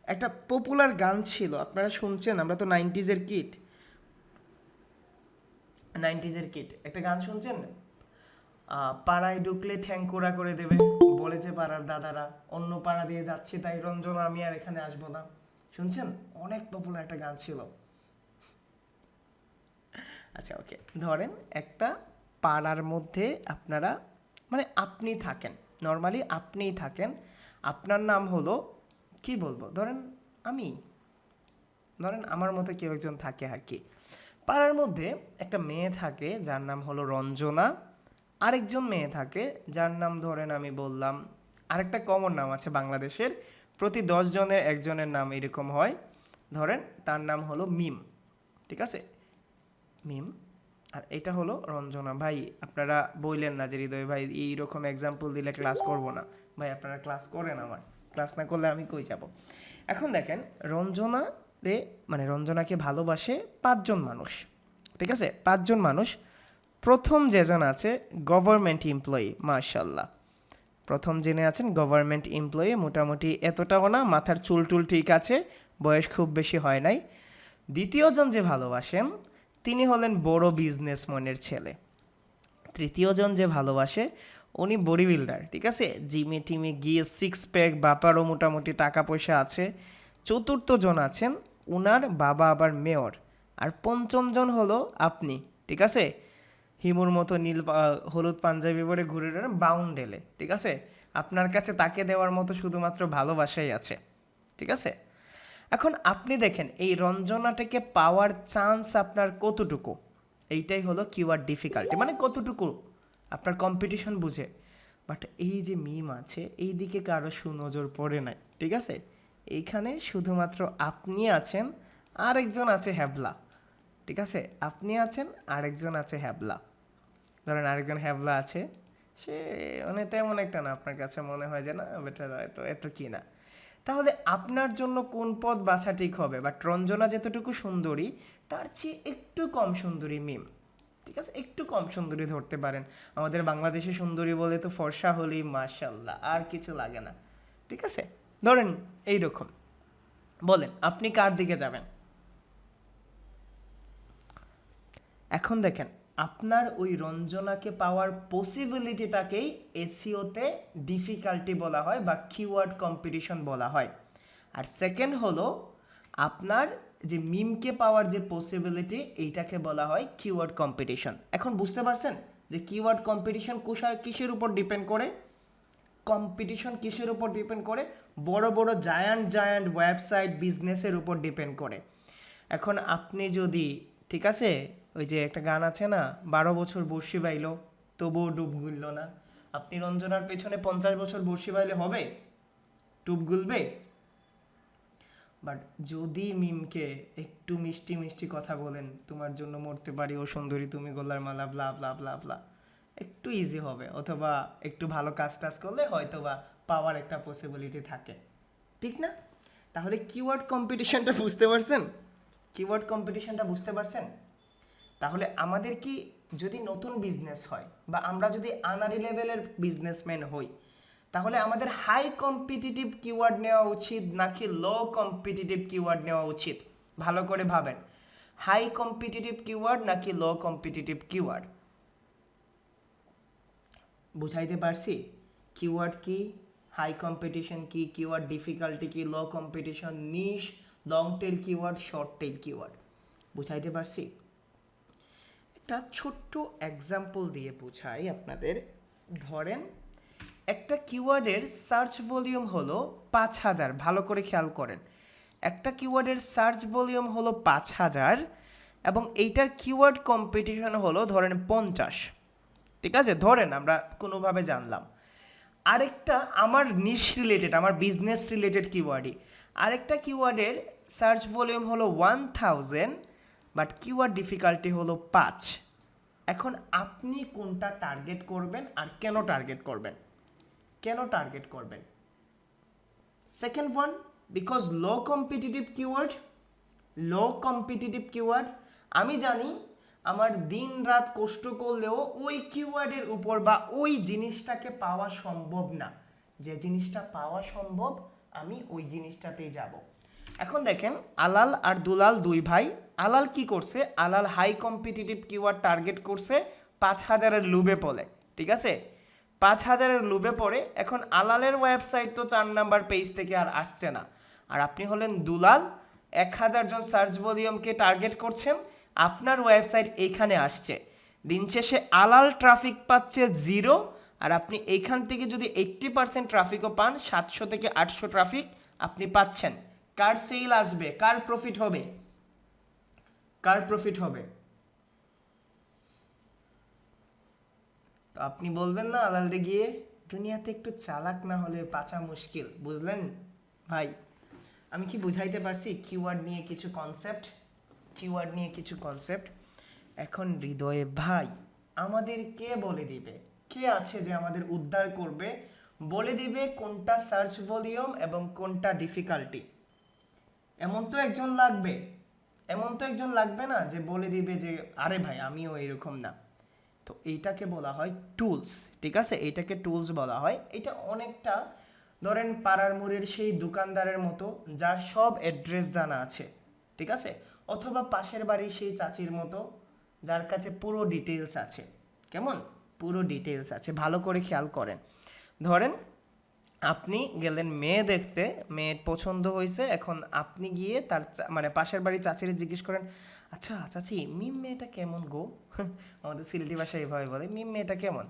একটা পপুলার গান ছিল, আপনারা শুনছেন, আমরা তো 90s-এর কিড। 90s-এর কিড, একটা গান শুনছেন, পাড়ায় ঢুকলে ঠ্যাং কোড়া করে দেবে, বলেছে পাড়ার দাদারা, অন্য পাড়া দিয়ে যাচ্ছি তাই রঞ্জনা আমি আর এখানে আসবো না। শুনছেন? অনেক পপুলার একটা গান ছিল। আচ্ছা ওকে, ধরেন একটা পাড়ার মধ্যে আপনারা, মানে আপনি থাকেন, নর্মালি আপনিই থাকেন, আপনার নাম হলো, কি বলবো, ধরেন আমার মতো কেউ একজন থাকে আর কি। পাড়ার মধ্যে একটা মেয়ে থাকে যার নাম হলো রঞ্জনা, আরেকজন মেয়ে থাকে যার নাম ধরেন আমি বললাম, আরেকটা কমন নাম আছে বাংলাদেশের, প্রতি 10 জনের একজনের নাম এরকম হয়, ধরেন তার নাম হলো মিম, ঠিক আছে, মিম। আর এটা হলো রঞ্জনা। ভাই আপনারা বললেন না যে হৃদয় ভাই এইরকম এক্সাম্পল দিলে ক্লাস করব না, ভাই আপনারা ক্লাস করেন, আমার ক্লাস না করলে আমি কই যাব। এখন দেখেন রঞ্জনা রে, মানে রঞ্জনাকে ভালোবাসে 5 জন মানুষ, ঠিক আছে, 5 জন মানুষ। প্রথম যেজন আছে গভর্নমেন্ট এমপ্লয়ি, মাশাল্লাহ, প্রথম জেনে আছেন গভর্নমেন্ট এমপ্লয়ি, মোটামুটি এতটাও না, মাথার চুল টুল ঠিক আছে, বয়স খুব বেশি হয় নাই। দ্বিতীয়জন যে ভালোবাসেন তিনি হলেন বড় বিজনেসম্যানের ছেলে। তৃতীয়জন যে ভালোবাসে উনি বডি বিল্ডার, ঠিক আছে, জিমে টিমে গিয়ে 6 প্যাক, বাপারও মোটামুটি টাকা পয়সা আছে। চতুর্থজন আছেন উনার বাবা আবার মেয়র। আর পঞ্চমজন হলো আপনি, ঠিক আছে, হিমুর মতো নীল হলুদ পাঞ্জাবি পরে ঘুরে ঘুরে বাউন্ডেলে, ঠিক আছে, আপনার কাছে তাকে দেওয়ার মতো শুধুমাত্র ভালোবাসাই আছে, ঠিক আছে। এখন আপনি দেখেন এই রঞ্জনাটাকে পাওয়ার চান্স আপনার কতটুকু, এইটাই হলো কিওয়ার্ড ডিফিকাল্টি, মানে কতটুকু আপনার কম্পিটিশন বুঝে। বাট এই যে মিম আছে এই দিকে কারো সুনজর পড়ে নাই, ঠিক আছে, এইখানে শুধুমাত্র আপনি আছেন, আরেকজন আছে হ্যাবলা, ঠিক আছে, আপনি আছেন, আরেকজন আছে হ্যাবলা। ধরেন আরেকজন হ্যাবলা আছে, সে মানে তেমন একটা না, আপনার কাছে মনে হয় যে না বেটার হয়তো এত কি না। তাহলে আপনার জন্য কোন পথ বাছা ঠিক হবে? বাট রঞ্জনা যতটুকু সুন্দরী তার চেয়ে একটু কম সুন্দরী মিম, ঠিক আছে, একটু কম সুন্দরী ধরতে পারেন। আমাদের বাংলাদেশে সুন্দরী বলে তো ফর্সা হলেই মাশাল্লাহ, আর কিছু লাগে না, ঠিক আছে। ধরেন এইরকম, বলেন আপনি কার দিকে যাবেন? এখন দেখেন, আপনার ওই রঞ্জনাকে পাওয়ার পসিবিলিটিটাকেই এসইওতে ডিফিকাল্টি বলা হয় বা কিওয়ার্ড কম্পিটিশন বলা হয়। আর সেকেন্ড হলো আপনার যে মিমকে পাওয়ার যে পসিবিলিটি, এইটাকে বলা হয় কিওয়ার্ড কম্পিটিশন। এখন বুঝতে পারছেন যে কিওয়ার্ড কম্পিটিশন কিসের উপর ডিপেন্ড করে? কম্পিটিশন কিসের উপর ডিপেন্ড করে? বড় বড় জায়ান্ট ওয়েবসাইট বিজনেসের উপর ডিপেন্ড করে। এখন আপনি যদি, ঠিক আছে, ওই যে একটা গান আছে না, 12 বছর বর্ষি বাইলো তবুও ডুব গুলল না, আপনি রঞ্জনার পেছনে 50 বছর বর্ষি বাইলে হবে? ডুব গুলবে? বাট যদি মিমকে একটু মিষ্টি মিষ্টি কথা বলেন, তোমার জন্য মরতে পারি ও সুন্দরী তুমি গোলার মালা ব্লা ব্লা ব্লা ব্লা, একটু ইজি হবে, অথবা একটু ভালো কাজ টাজ করলে হয়তো বা পাওয়ার একটা পসিবিলিটি থাকে, ঠিক না? তাহলে কিওয়ার্ড কম্পিটিশনটা বুঝতে পারছেন? কিওয়ার্ড কম্পিটিশনটা বুঝতে পারছেন? তাহলে আমাদের কি, যদি নতুন বিজনেস হয় বা আমরা যদি আনারি লেভেলের বিজনেসম্যান হই, তাহলে আমাদের হাই কম্পিটিটিভ কিওয়ার্ড নেওয়া উচিত নাকি লো কম্পিটিটিভ কিওয়ার্ড নেওয়া উচিত? ভালো করে ভাবেন, হাই কম্পিটিটিভ কিওয়ার্ড নাকি লো কম্পিটিটিভ কিওয়ার্ড? বুঝাইতে পারছি? কিওয়ার্ড কি, হাই কম্পিটিশন কি, কিওয়ার্ড ডিফিকাল্টি কি, low competition, niche, long tail keyword, short tail keyword, বুঝাইতে পারছি? একটা ছোট্ট এক্সাম্পল দিয়ে বুঝাই আপনাদের। ধরেন একটা কিওয়ার্ডের সার্চ ভলিউম হলো 5000, ভালো করে খেয়াল করেন, একটা কিওয়ার্ডের সার্চ ভলিউম হলো 5000 এবং এইটার কিওয়ার্ড কম্পিটিশন হলো ধরেন 50, ঠিক আছে, ধরেন আমরা কোনোভাবে জানলাম। আরেকটা আমার নিশ রিলেটেড, আমার বিজনেস রিলেটেড কিওয়ার্ডই, আরেকটা কিওয়ার্ডের সার্চ ভলিউম হলো 1000 বাট কিওয়ার্ড ডিফিকাল্টি হলো 5। এখন আপনি কোনটা টার্গেট করবেন আর কেন টার্গেট করবেন? কেন টার্গেট করবেন? Second one, because low competitive keyword, low competitive keyword, আমি জানি আমার দিন রাত কষ্ট করলেও ওই কিওয়ার্ডের উপর বা ওই জিনিসটাকে পাওয়া সম্ভব না, যে জিনিসটা পাওয়া সম্ভব আমি ওই জিনিসটাতেই যাব। এখন দেখেন, আলাল আর দুলাল দুই ভাই, আলাল কি করছে? আলাল হাই কম্পিটিটিভ কিওয়ার্ড টার্গেট করছে 5000-এর লুবে পড়ে, ঠিক আছে, 5000-এর লুবে পড়ে। এখন আলালের ওয়েবসাইট তো 4 নাম্বার পেজ থেকে আর আসছে না, আর আপনি হলেন দুলাল, 1000 জন সার্চ ভলিউমকে টার্গেট করছেন, আপনার ওয়েবসাইট এইখানে আসছে। দিন শেষে আলাল ট্রাফিক পাচ্ছে 0, আর আপনি এইখান থেকে যদি 80% ট্রাফিকও পান, 700 থেকে 800 ট্রাফিক আপনি পাচ্ছেন। কার সেল আসবে? কার প্রফিট হবে? কার প্রফিট হবে? তো আপনি বলবেন না আলালদে গিয়ে, দুনিয়াতে একটু চালাক না হলে বাঁচা মুশকিল, বুঝলেন ভাই? আমি কি বুঝাইতে পারছি? কিওয়ার্ড নিয়ে কিছু কনসেপ্ট, কিওয়ার্ড নিয়ে কিছু কনসেপ্ট। এখন হৃদয়ে ভাই, আমাদের কে বলে দিবে? কে আছে যে আমাদের উদ্ধার করবে, বলে দিবে কোনটা সার্চ ভলিউম এবং কোনটা ডিফিকাল্টি? এমন তো একজন লাগবে, এমন তো একজন লাগবে না যে বলে দিবে যে আরে ভাই আমিও এরকম না। তো এইটাকে বলা হয় টুলস, ঠিক আছে, এইটাকে টুলস বলা হয়। এটা অনেকটা ধরেন পাড়ার মুড়ের সেই দোকানদারের মতো যার সব অ্যাড্রেস জানা আছে, ঠিক আছে, অথবা পাশের বাড়ির সেই চাচির মতো যার কাছে পুরো ডিটেলস আছে। কেমন? পুরো ডিটেলস আছে, ভালো করে খেয়াল করেন। ধরেন আপনি গেলেন মেয়ে দেখতে, মেয়ের পছন্দ হয়েছে, এখন আপনি গিয়ে তার মানে পাশের বাড়ির চাচিরে জিজ্ঞেস করেন, আচ্ছা চাচি মিম মেয়েটা কেমন গো? আমাদের সিলেটি ভাষায় এভাবে বলে, মিম মেয়েটা কেমন?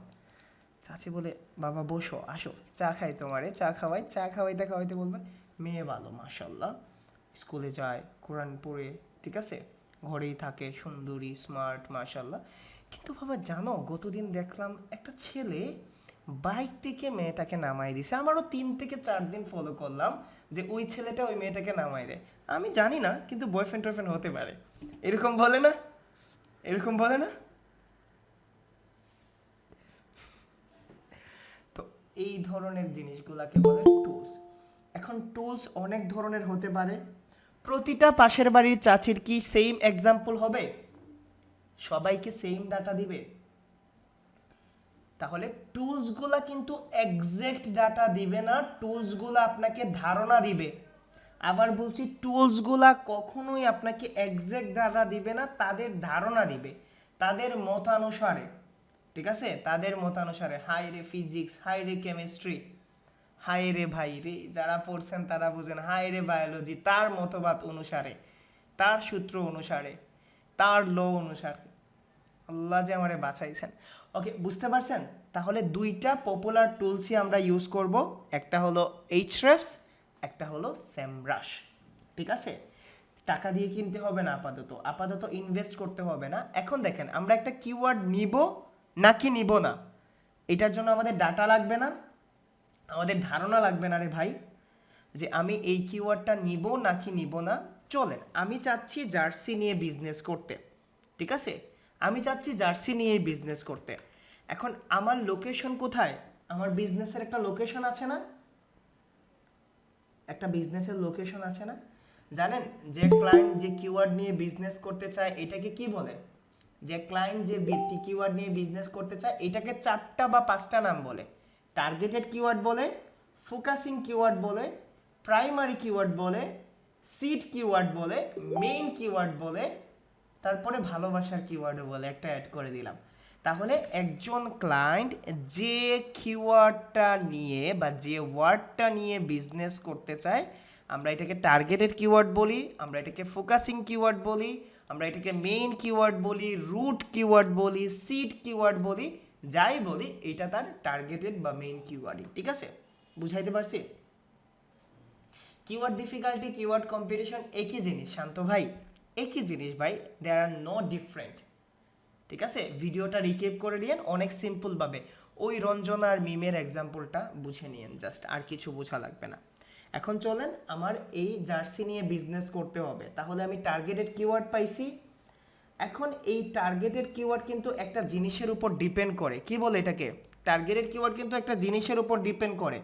চাচি বলে, বাবা বসো, আসো চা খাই, তোমারে চা খাওয়াই, চা খাওয়াইতে খাওয়াইতে বলবে, মেয়ে ভালো মাশাল্লাহ, স্কুলে যায়, কোরআন পড়ে, ঠিক আছে, ঘরেই থাকে, সুন্দরী, স্মার্ট মাশাল্লাহ। কিন্তু বাবা জানো, গতদিন দেখলাম একটা ছেলে বাইক থেকে মেয়েটাকে নামাই দিছে, আমারও 3 থেকে 4 দিন ফলো করলাম যে ওই ছেলেটা ওই মেয়েটাকে নামাই দেয়। আমি জানি না, কিন্তু বয়ফ্রেন্ড টয়ফ্রেন্ড হতে পারে, এরকম বলে না? এরকম বলে না? তো এই ধরনের জিনিসগুলোকে বলে টুলস। এখন টুলস অনেক ধরনের হতে পারে। প্রতিটা পাশের বাড়ির চাচির কি সেম এক্সাম্পল হবে? সবাইকে সেম ডাটা দিবে? তাহলে টুলসগুলা কিন্তু এক্সাক্ট ডাটা দিবে না, টুলসগুলা আপনাকে ধারণা দিবে। আবার বলছি, টুলসগুলা কখনোই আপনাকে এক্সাক্ট ডাটা দিবে না, তাদের ধারণা দিবে তাদের মতানুসারে। ঠিক আছে, তাদের মতানুসারে। হাই রে ফিজিক্স, হাই রে কেমিস্ট্রি, হাই রে ভাই রে, যারা পড়ছেন তারা বুঝেন, হাই রে বায়োলজি, তার মতবাদ অনুসারে, তার সূত্র অনুসারে, তার ল অনুসারে। আল্লাহ যে আমারে বাঁচাইছেন। ওকে, বুঝতে পারছেন? তাহলে দুইটা পপুলার টুলসই আমরা ইউজ করব, একটা হলো এইচরেফস, একটা হলো সেমরাশ। ঠিক আছে, টাকা দিয়ে কিনতে হবে না, আপাতত ইনভেস্ট করতে হবে না। এখন দেখেন, আমরা একটা কিওয়ার্ড নিব নাকি নিব না, এটার জন্য আমাদের ডাটা লাগবে না, আমাদের ধারণা লাগবে না রে ভাই, যে আমি এই কিওয়ার্ডটা নিব নাকি নিব না। চলেন, আমি চাচ্ছি জার্সি নিয়ে বিজনেস করতে। ঠিক আছে, আমি চাচ্ছি জার্সি নিয়ে বিজনেস করতে। এখন আমার লোকেশন কোথায়? আমার বিজনেসের একটা লোকেশন আছে না? একটা বিজনেসের লোকেশন আছে না? জানেন, যে ক্লায়েন্ট যে কিওয়ার্ড নিয়ে বিজনেস করতে চায় এটাকে কি বলে? যে ক্লায়েন্ট যে কিওয়ার্ড নিয়ে বিজনেস করতে চায় এটাকে 4টা বা 5টা নাম বলে। টার্গেটেড কিওয়ার্ড বলে, ফোকাসিং কিওয়ার্ড বলে, প্রাইমারি কিওয়ার্ড বলে, সিড কিওয়ার্ড বলে, মেইন কিওয়ার্ড বলে, তারপরে ভালোবাসার কিওয়ার্ডও বলে, একটা অ্যাড করে দিলাম। তাহলে একজন ক্লায়েন্ট যে কিওয়ার্ডটা নিয়ে বা যে ওয়ার্ডটা নিয়ে বিজনেস করতে চায়, আমরা এটাকে টার্গেটেড কিওয়ার্ড বলি, আমরা এটাকে ফোকাসিং কিওয়ার্ড বলি, আমরা এটাকে মেইন কিওয়ার্ড বলি, রুট কিওয়ার্ড বলি, সিড কিওয়ার্ড বলি, যাই বলি, এটা তার টার্গেটেড বা মেইন কিওয়ার্ডই। ঠিক আছে, বুঝাইতে পারছি? কিওয়ার্ড ডিফিকাল্টি, কিওয়ার্ড কম্পিটিশন একই জিনিস শান্ত ভাই, একই জিনিস ভাই, দেয়ার আর নো ডিফারেন্ট। ঠিক আছে, ভিডিওটা রিকেপ করে নিয়েন অনেক সিম্পলভাবে, ওই রঞ্জনা আর মিমের এক্সাম্পলটা বুঝে নিয়েন, জাস্ট আর কিছু বোঝা লাগবে না। এখন চলেন, আমার এই জার্সি নিয়ে বিজনেস করতে হবে, তাহলে আমি টার্গেটেড কিওয়ার্ড পাইছি। এখন এই টার্গেটেড কিওয়ার্ড কিন্তু একটা জিনিসের উপর ডিপেন্ড করে। কি বলে এটাকে? টার্গেটেড কিওয়ার্ড কিন্তু একটা জিনিসের উপর ডিপেন্ড করে,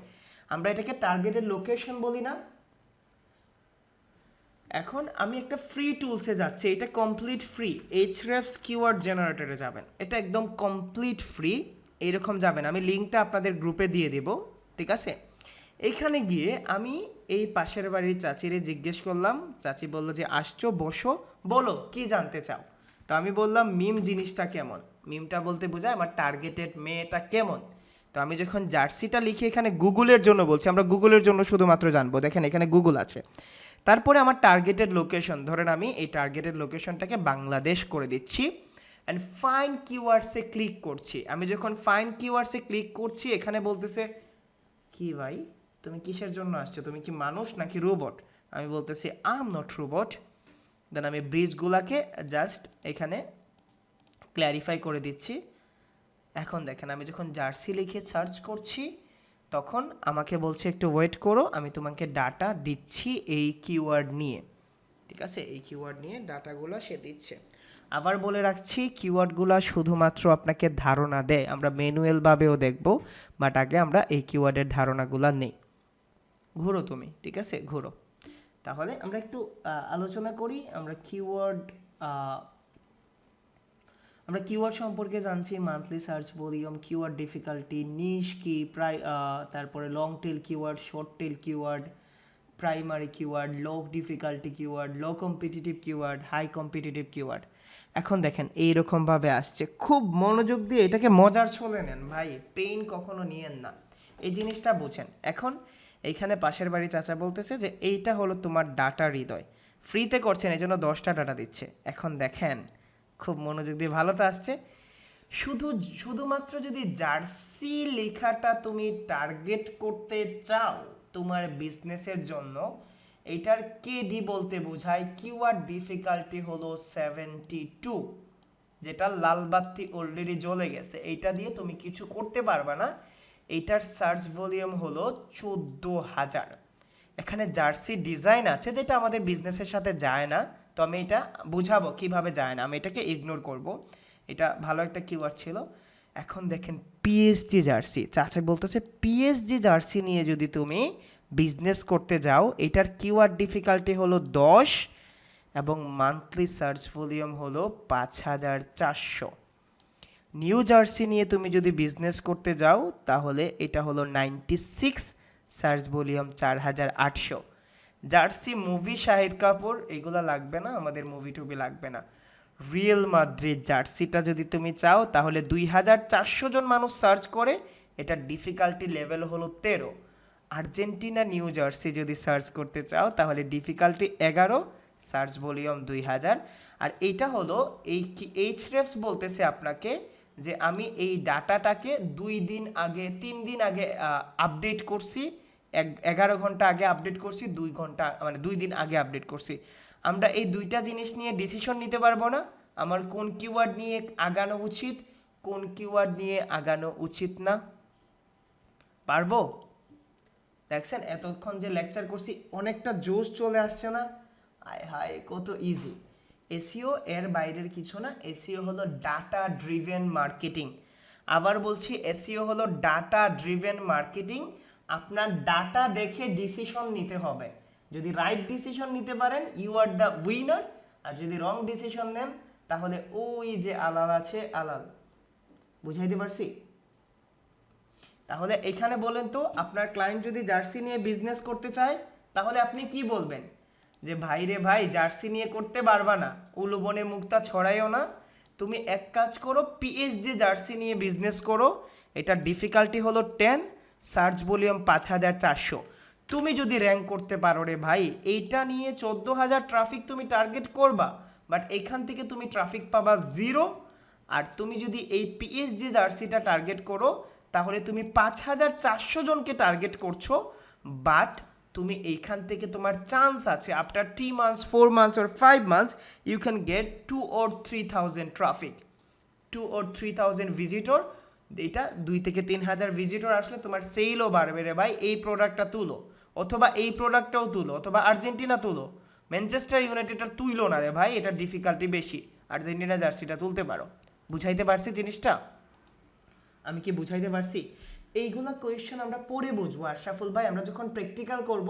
আমরা এটাকে টার্গেটেড লোকেশন বলি না? এখন আমি একটা ফ্রি টুলসে যাচ্ছি, এটা কমপ্লিট ফ্রি, এইচরেফস কিওয়ার্ড জেনারেটরে যাবেন, এটা একদম কমপ্লিট ফ্রি। এইরকম যাবেন, আমি লিঙ্কটা আপনাদের গ্রুপে দিয়ে দেব। ঠিক আছে, এইখানে গিয়ে আমি এই পাশের বাড়ির চাচিরে জিজ্ঞেস করলাম, চাচি বললো যে আসছো, বসো, বলো কি জানতে চাও। তো আমি বললাম মিম জিনিসটা কেমন। মিমটা বলতে বোঝায় আমার টার্গেটেড মেয়েটা কেমন। তো আমি যখন জার্সিটা লিখে এখানে গুগলের জন্য বলছি, আমরা গুগলের জন্য শুধুমাত্র জানবো, দেখেন এখানে গুগল আছে। তারপরে আমার টার্গেটেড লোকেশন, ধরেন আমি এই টার্গেটেড লোকেশনটাকে বাংলাদেশ করে দিচ্ছি, অ্যান্ড ফাইন কিওয়ার্ডসে ক্লিক করছি। আমি যখন ফাইন কিওয়ার্ডসে ক্লিক করছি, এখানে বলতেছে কি ভাই তুমি কিসের জন্য আসছো, তুমি কি মানুষ নাকি রোবট? আমি বলতেছি আই এম নট রোবট। দেন আমি ব্রিজগুলাকে জাস্ট এখানে ক্ল্যারিফাই করে দিচ্ছি। এখন দেখেন, আমি যখন জার্সি লিখে সার্চ করছি, তখন আমাকে বলছে একটু ওয়েট করো, আমি তোমাকে ডাটা দিচ্ছি এই কিওয়ার্ড নিয়ে। ঠিক আছে, এই কিওয়ার্ড নিয়ে ডাটাগুলো সে দিচ্ছে। আবার বলে রাখছি, কিওয়ার্ডগুলো শুধুমাত্র আপনাকে ধারণা দেয়, আমরা ম্যানুয়ালভাবেও দেখব, বাট আগে আমরা এই কিওয়ার্ডের ধারণাগুলো নেই। ঘুরো তুমি, ঠিক আছে, ঘুরো। তাহলে আমরা একটু আলোচনা করি। আমরা কিওয়ার্ড সম্পর্কে জানছি, monthly search volume, keyword difficulty, niche কি, তারপরে long tail keyword, short tail keyword, primary keyword, low difficulty keyword, low competitive keyword, high competitive keyword. এখন দেখেন এইরকমভাবে আসছে, খুব মনোযোগ দিয়ে এটাকে মজার ছলে নেন ভাই, পেইন কখনো নিয়েন না, এই জিনিসটা বুঝেন। এখন এইখানে পাশের বাড়ি চাচা বলতেছে যে এইটা হলো তোমার ডাটা হৃদয়, ফ্রিতে করছেন, এই জন্য 10টা ডাটা দিচ্ছে। এখন দেখেন খুব মনোযোগ দিয়ে, ভালো তো আসছে। শুধুমাত্র যদি জার্সি লেখাটা তুমি টার্গেট করতে চাও তোমার বিজনেসের জন্য, এটার কেডি বলতে বোঝায় কিওয়ার্ড ডিফিকাল্টি হলো 72, যেটা লাল বাতি অলরেডি জ্বলে গেছে, এইটা দিয়ে তুমি কিছু করতে পারবে না। এইটার সার্চ ভলিউম হলো 14,000। এখানে জার্সি ডিজাইন আছে যেটা আমাদের বিজনেসের সাথে যায় না, তো আমি এটা বুঝাবো কিভাবে যায় না, আমি এটাকে ইগনোর করব। এটা ভালো একটা কিওয়ার্ড ছিল। এখন দেখেন পিএসজি জার্সি, চাচা বলতেছে পিএসজি জার্সি নিয়ে যদি তুমি বিজনেস করতে যাও, এটার কিওয়ার্ড ডিফিকাল্টি হলো 10 এবং মান্থলি সার্চ ভলিউম হলো 5400। নিউ জার্সি নিয়ে তুমি যদি বিজনেস করতে যাও তাহলে এটা হলো 96, search volume 4800। Jersey movie Shahid Kapoor এগুলো লাগবে না, আমাদের মুভি টুভি লাগবে না। রিয়েল মাদ্রিদ জার্সিটা যদি তুমি চাও তাহলে 2400 জন মানুষ সার্চ করে, এটার ডিফিকাল্টি লেভেল হলো 13। আর্জেন্টিনা নিউ জার্সি যদি সার্চ করতে চাও তাহলে ডিফিকাল্টি 11, সার্চ ভলিউম 2000। আর এইটা হলো এই এইচরেফস বলতেছে আপনাকে যে আমি এই ডাটাটাকে 3 দিন আগে আপডেট করছি, 11 ঘন্টা আগে আপডেট করছি, 2 ঘন্টা মানে 2 দিন আগে আপডেট করছি। আমরা এই দুইটা জিনিস নিয়ে ডিসিশন নিতে পারবো না, আমার কোন কিওয়ার্ড নিয়ে আগানো উচিত, কোন কিওয়ার্ড নিয়ে আগানো উচিত না? পারবো? দেখছেন এতক্ষণ যে লেকচার করছি অনেকটা জোশ চলে আসছে না? আয় হায় কত ইজি। এসইও এর বাইরের কিছু না, এসইও হলো ডাটা ড্রিভেন মার্কেটিং। আবার বলছি এসইও হলো ডাটা ড্রিভেন মার্কেটিং। আপনার ডাটা দেখে ডিসিশন নিতে হবে, যদি রাইট ডিসিশন নিতে পারেন ইউ আর দ্য উইনার, আর যদি রং ডিসিশন নেন তাহলে ওই যে আলাল আছে আলাল। বুঝাইতে পারছি? তাহলে এখানে বলেন তো আপনার ক্লায়েন্ট যদি জার্সি নিয়ে বিজনেস করতে চায় তাহলে আপনি কি বলবেন? যে ভাই রে ভাই জার্সি নিয়ে করতে পারবা না, উলুবনে মুক্তা ছড়াইও না, তুমি এক কাজ করো পিএসজি জার্সি নিয়ে বিজনেস করো, এটা ডিফিকাল্টি হলো 10, সার্চ ভলিউম 5400। তুমি যদি র্যাঙ্ক করতে পারো রে ভাই, এইটা নিয়ে 14000 ট্রাফিক তুমি টার্গেট করবা, বাট এইখান থেকে তুমি ট্রাফিক পাবা 0। আর তুমি যদি এই পিএসজি জার্সিটা টার্গেট করো তাহলে তুমি 5400 জনকে টার্গেট করছো, বাট তুমি এইখান থেকে তোমার চান্স আছে after 3 months 4 months or 5 months you can get 2 or 3000 traffic, 2 or 3000 visitor. এটা 2 থেকে 3000 ভিজিটর আসলে তোমার সেলও বাড়বে রে ভাই। এই প্রোডাক্টটা তুলো, অথবা এই প্রোডাক্টটাও তুলো, অথবা আর্জেন্টিনা তুলো, ম্যানচেস্টার ইউনাইটেডটা তুইলো না রে ভাই, এটা ডিফিকাল্টি বেশি, আর্জেন্টিনা জার্সিটা তুলতে পারো। বুঝাইতে পারছি জিনিসটা? আমি কি বুঝাইতে পারছি? এইগুলা কোয়েশ্চেন আমরা পরে বুঝবো আশরাফুল ভাই, আমরা যখন প্র্যাকটিক্যাল করব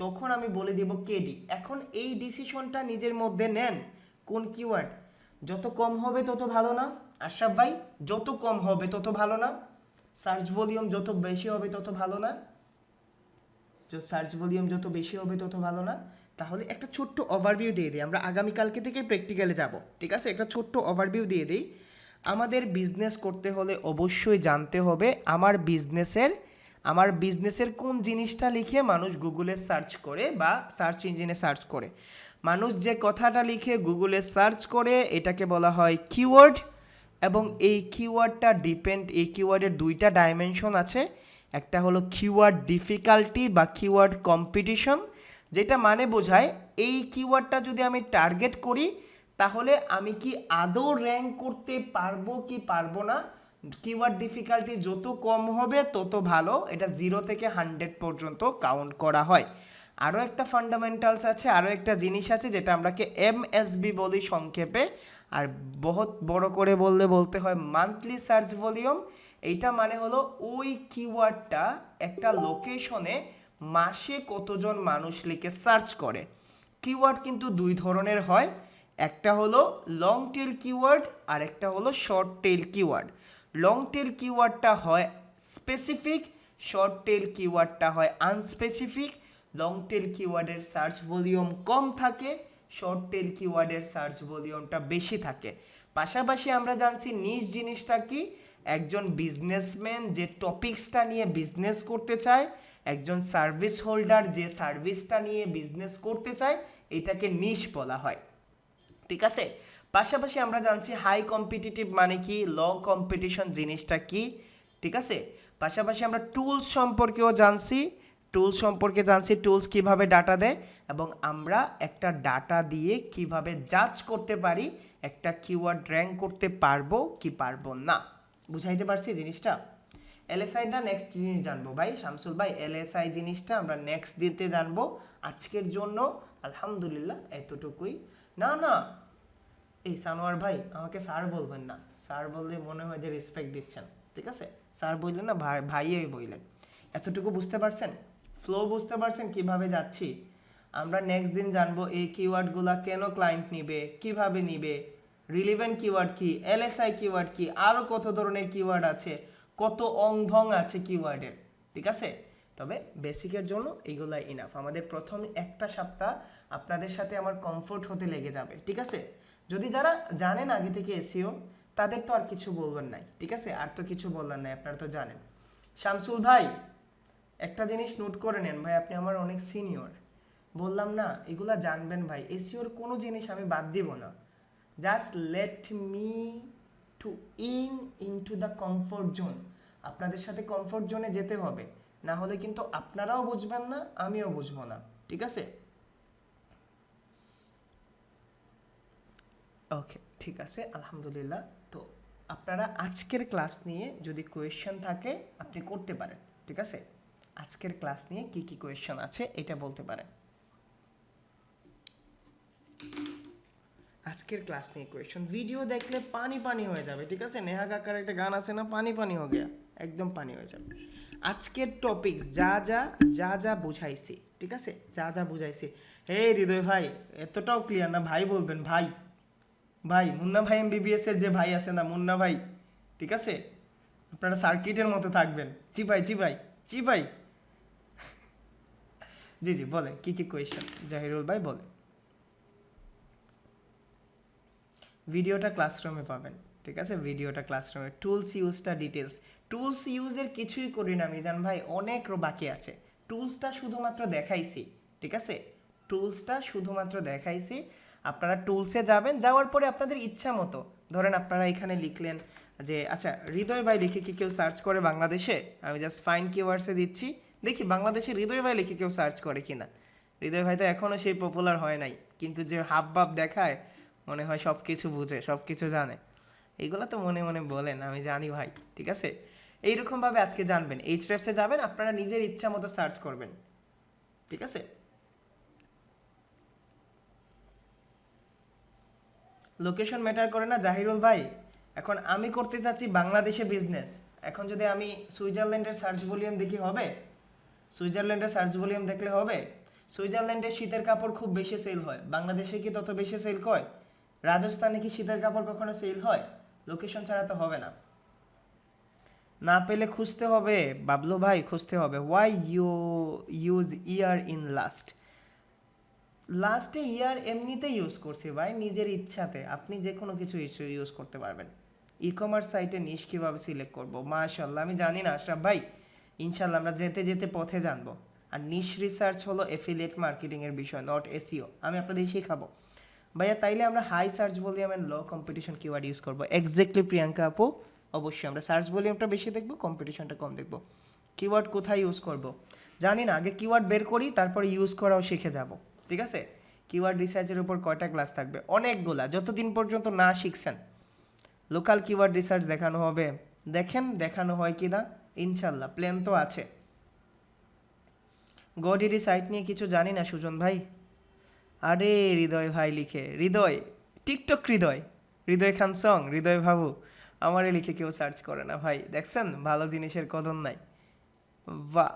তখন আমি বলে দেব কেডি। এখন এই ডিসিশনটা নিজের মধ্যে নেন, কোন কিওয়ার্ড যত কম হবে তত ভালো না আশরাফ ভাই? যত কম হবে তত ভালো না? সার্চ ভলিউম যত বেশি হবে তত ভালো না? সার্চ ভলিউম যত বেশি হবে তত ভালো না? তাহলে একটা ছোট্ট ওভারভিউ দিয়ে দিই, আমরা আগামীকালকে থেকে প্র্যাকটিক্যালে যাব, ঠিক আছে? একটা ছোট্ট ওভারভিউ দিয়ে দিই। আমাদের বিজনেস করতে হলে অবশ্যই জানতে হবে আমার বিজনেসের কোন জিনিসটা লিখে মানুষ গুগলে সার্চ করে বা সার্চ ইঞ্জিনে সার্চ করে। মানুষ যে কথাটা লিখে গুগলে সার্চ করে এটাকে বলা হয় কিওয়ার্ড, এবং এই কিওয়ার্ডটা এই কিওয়ার্ডের 2টা ডাইমেনশন আছে। একটা হলো কিওয়ার্ড ডিফিকাল্টি বা কিওয়ার্ড কম্পিটিশন, যেটা মানে বোঝায় এই কিওয়ার্ডটা যদি আমি টার্গেট করি তাহলে আমি কি আদৌ র্যাঙ্ক করতে পারবো কি পারবো না। কিওয়ার্ড ডিফিকাল্টি যত কম হবে তত ভালো, এটা 0 থেকে 100 পর্যন্ত কাউন্ট করা হয়। আরও একটা ফান্ডামেন্টালস আছে, আরও একটা জিনিস আছে যেটা আমরাকে এমএসবি বলি সংক্ষেপে, আর বহুত বড় করে বলতে হয় মান্থলি সার্চ ভলিউম। এইটা মানে হলো ওই কিওয়ার্ডটা একটা লোকেশনে মাসে কতজন মানুষ লিখে সার্চ করে। কিওয়ার্ড কিন্তু 2 ধরনের হয়, একটা হলো লং টেল কিওয়ার্ড আর একটা হলো short tail keyword. Long tail কিওয়ার্ডটা হয় স্পেসিফিক, শর্ট টেল কিওয়ার্ডটা হয় আনস্পেসিফিক। লং টেল কিওয়ার্ডের সার্চ ভলিউম কম থাকে, শর্ট টেল কিওয়ার্ডের সার্চ ভলিউমটা বেশি থাকে। পাশাপাশি আমরা জানছি নিশ জিনিসটা কি, একজন বিজনেসম্যান যে টপিকসটা নিয়ে বিজনেস করতে চায়, একজন সার্ভিস হোল্ডার যে সার্ভিসটা নিয়ে বিজনেস করতে চায়, এটাকে নিশ বলা হয়, ঠিক আছে? পাশাপাশি আমরা জানছি হাই কম্পিটিটিভ মানে কি, ল কম্পিটিশন জিনিসটা কি, ঠিক আছে? পাশাপাশি আমরা টুলস সম্পর্কেও জানছি, টুলস কিভাবে ডাটা দেয়, এবং আমরা একটা ডাটা দিয়ে কিভাবে জাজ করতে পারি একটা কিওয়ার্ড র্যাঙ্ক করতে পারবো কি পারবো না। বুঝাইতে পারছি জিনিসটা? এলএসআইটা নেক্সট জিনিস জানবো ভাই শামসুল ভাই, এলএসআই জিনিসটা আমরা নেক্সট দিতে জানবো। আজকের জন্য আলহামদুলিল্লাহ এতটুকুই। না এই সানোয়ার ভাই আমাকে স্যার বলবেন না, স্যার বললে মনে হয় যে রেসপেক্ট দিচ্ছেন, ঠিক আছে? স্যার বললেন না, ভাইই বললেন। এতটুকু বুঝতে পারছেন? ফ্লো বুঝতে পারছেন কিভাবে যাচ্ছি? আমরা নেক্সট দিন জানবো এই কিওয়ার্ডগুলা কেন ক্লায়েন্ট নিবে, কিভাবে নিবে, রিলেভেন্ট কিওয়ার্ড কি, এলএসআই কিওয়ার্ড কি, আরও কত ধরনের কিওয়ার্ড আছে, কত অংভং আছে কিওয়ার্ডের, ঠিক আছে? তবে বেসিকের জন্য এইগুলাই ইনাফ। আমাদের প্রথম একটা সপ্তাহ আপনাদের সাথে আমার কমফোর্ট হতে লেগে যাবে, ঠিক আছে? যদি যারা জানেন আগে থেকে এসিও তাদের তো আর কিছু বলবেন নাই, ঠিক আছে? আর তো কিছু বললেন নাই, আপনারা তো জানেন। শামসুল ভাই একটা জিনিস নোট করে নেন ভাই, আপনি আমার অনেক সিনিয়র, বললাম না এগুলা জানবেন ভাই। এসিওর কোনো জিনিস আমি বাদ দিব না, just let me two into the comfort zone. আপনাদের সাথে কমফোর্ট জোনে যেতে হবে, না হলে কিন্তু আপনারাও বুঝবেন না, আমিও বুঝবো না, ঠিক আছে? ওকে, ঠিক আছে, আলহামদুলিল্লাহ। তো আপনারা আজকের ক্লাস নিয়ে যদি কোয়েশ্চেন থাকে আপনি করতে পারেন, ঠিক আছে? আজকের ক্লাস নিয়ে কি কি কোয়েশ্চেন আছে এটা বলতে পারেন। আজকের ক্লাস নিয়ে কোয়েশ্চেন, ভিডিও দেখলে পানি পানি হয়ে যাবে, ঠিক আছে? নেহা কাকার একটা গান আছে না, পানি পানি হয়ে গিয়া, একদম পানি হয়ে যাবে। আজকের টপিকস যা যা যা যা বুঝাইছি, ঠিক আছে? যা যা বুঝাইছি। হে হৃদয় ভাই, এতটাও ক্লিয়ার না, ভাই বলবেন, ভাই। ভাই মুন্না ভাই এমবিবিএস এর যে ভাই আছে না, মুন্না ভাই, ঠিক আছে? আপনারা সার্কিটের মতো থাকবেন। জি ভাই, জি ভাই, জি ভাই। জি জি, বলেন কি কি কোয়েশ্চেন, জাহিরুল ভাই বলেন। ভিডিওটা ক্লাসরুমে পাবেন, ঠিক আছে? ভিডিওটা ক্লাসরুমে। টুলস ইউজটা ডিটেলস, টুলস ইউজের কিছুই করি না মিজান ভাই, অনেক বাকি আছে। টুলসটা শুধুমাত্র দেখাইছি, ঠিক আছে? টুলসটা শুধুমাত্র দেখাইছি। আপনারা টুলসে যাবেন, যাওয়ার পরে আপনাদের ইচ্ছা মতো ধরেন আপনারা এখানে লিখলেন যে আচ্ছা হৃদয় ভাই লিখে কি কেউ সার্চ করে বাংলাদেশে? আমি জাস্ট ফাইন কিওয়ার্ডসে দিচ্ছি, দেখি বাংলাদেশে হৃদয় ভাই লিখে কেউ সার্চ করে কিনা। হৃদয় ভাই তো এখনও সেই পপুলার হয় নাই, কিন্তু যে হাব ভাব দেখায় মনে হয় সব কিছু বুঝে, সব কিছু জানে, এইগুলো তো মনে মনে বলেন, আমি জানি ভাই, ঠিক আছে? এইরকমভাবে আজকে জানবেন। এইচরেফসে যাবেন, আপনারা নিজের ইচ্ছা মতো সার্চ করবেন, ঠিক আছে? লোকেশন ম্যাটার করে না জাহিরুল ভাই। এখন আমি করতে চাচ্ছি বাংলাদেশে বিজনেস, এখন যদি আমি সুইজারল্যান্ডের সার্চ ভলিউম দেখি হবে? সুইজারল্যান্ডের সার্চ ভলিউম দেখলে হবে? সুইজারল্যান্ডে শীতের কাপড় খুব বেশি সেল হয়, বাংলাদেশে কি তত বেশি সেল হয়? রাজস্থানে কি শীতের কাপড় কখনো সেল হয়? লোকেশন ছাড়া তো হবে না। না পেলে খুঁজতে হবে বাবলু ভাই, খুঁজতে হবে। Why you use year in last? লাস্টে ইয়ার এমনিতে ইউজ করছি ভাই, নিজের ইচ্ছাতে। আপনি যে কোনো কিছু ইউজ করতে পারবেন। ই কমার্স সাইটে নিশ কীভাবে সিলেক্ট করবো? মাশাল্লাহ, আমি জানি না আশরাফ ভাই, ইনশাল্লাহ আমরা যেতে যেতে পথে জানবো। আর নিশ রিসার্চ হলো এফিলিয়েট মার্কেটিংয়ের বিষয়, নট এসইও। আমি আপনাদের শেখাবো ভাইয়া। তাইলে আমরা high search volume and low competition keyword use করবো। এক্স্যাক্টলি প্রিয়াঙ্কা আপু, অবশ্যই আমরা সার্চ ভলিউমটা বেশি দেখবো, কম্পিটিশনটা কম দেখবো। কিওয়ার্ড কোথায় ইউজ করব জানি না, আগে কিওয়ার্ড বের করি, তারপরে ইউজ করাও শিখে যাব, ঠিক আছে? কিওয়ার্ড রিসার্চের উপর কয়টা ক্লাস থাকবে? অনেকগুলা, যতদিন পর্যন্ত না শিখছেন। লোকাল কিওয়ার্ড রিসার্চ দেখানো হবে, দেখেন দেখানো হয় কি না, ইনশাল্লাহ প্ল্যান তো আছে। গডিডি সাইট নিয়ে কিছু জানি না সুজন ভাই। আরে হৃদয় ভাই লিখে, হৃদয় টিকটক, হৃদয় হৃদয় খান সং, হৃদয় ভাবু, আমারে লিখে কেউ সার্চ করে না ভাই, দেখছেন ভালো জিনিসের কদর নাই। বাহ,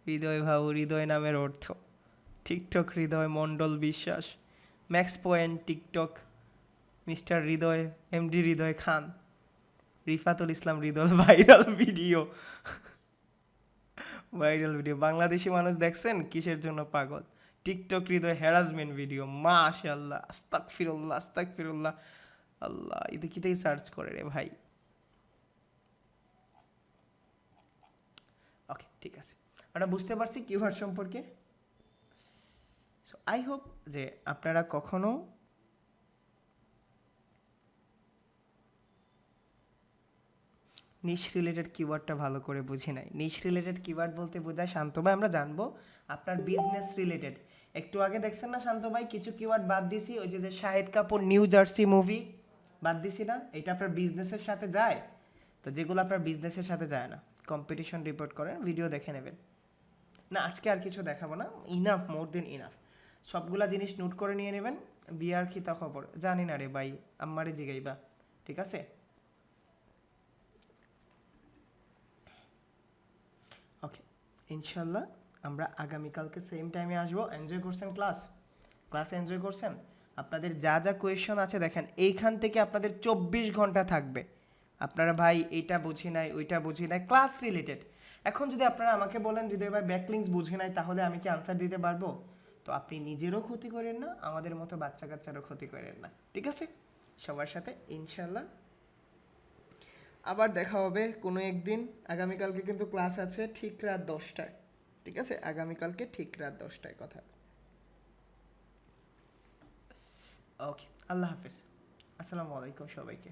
হৃদয় ভাবু, হৃদয় নামের অর্থ TikTok, Hridoy Mondal Biswas, max point TikTok, mister Hridoy, MD Hridoy Khan, Rifatul Islam Hridoy. Viral video, viral video, Bangladeshi মানুষ দেখছেন কিসের জন্য পাগল? টিকটক হৃদয় হ্যারাসমেন্ট ভিডিও, মাশাআল্লাহ, আস্তাগফিরুল্লাহ আস্তাগফিরুল্লাহ। আল্লাহ, এটা কি থেকে সার্চ করে রে ভাই? ওকে, ঠিক আছে, আমরা বুঝতে পারছি কিওয়ার্ড সম্পর্কে। সো আই হোপ যে আপনারা কখনো নিশ রিলেটেড কিওয়ার্ডটা ভালো করে বুঝি নাই। নিশ রিলেটেড কিওয়ার্ড বলতে বোঝায় শান্ত ভাই, আমরা জানবো আপনার বিজনেস রিলেটেড। একটু আগে দেখছেন না শান্ত ভাই, কিছু কিওয়ার্ড বাদ দিছি, ওই যে Shahid Kapoor new jersey movie বাদ দিছি না, এটা আপনার বিজনেসের সাথে যায়। তো যেগুলো আপনার বিজনেসের সাথে যায় না, কম্পিটিশন রিপোর্ট করেন, ভিডিও দেখে নেবেন। না আজকে আর কিছু দেখাবো না, ইনাফ, মোর দেন ইনাফ। সবগুলা জিনিস নোট করে নিয়ে নেবেন। বিয়ার খিতা খবর জানি না রে ভাই, আম্মারে জিগাইবা, ঠিক আছে? ওকে, ইনশাল্লাহ আমরা আগামীকালকে সেম টাইমে আসবো। এনজয় করছেন ক্লাসে এনজয় করছেন? আপনাদের যা যা কোয়েশন আছে দেখেন, এইখান থেকে আপনাদের 24 ঘন্টা থাকবে। আপনারা ভাই এইটা বুঝি নাই, ওইটা বুঝি নাই, ক্লাস রিলেটেড। এখন যদি আপনারা আমাকে বলেন হৃদয় ভাই ব্যাকলিংস বুঝি নাই, তাহলে আমি কি আনসার দিতে পারবো? তো আপনি নিজেরও ক্ষতি করেন না, আমাদের মতো বাচ্চা কাচ্চারও ক্ষতি করেন না, ঠিক আছে? সবার সাথে ইনশাল্লাহ আবার দেখা হবে কোনো একদিন। আগামীকালকে কিন্তু ক্লাস আছে ঠিক রাত 10টায়, ঠিক আছে? আগামীকালকে ঠিক রাত 10টায় কথা। ওকে, আল্লাহ হাফিজ, আসসালামু আলাইকুম সবাইকে।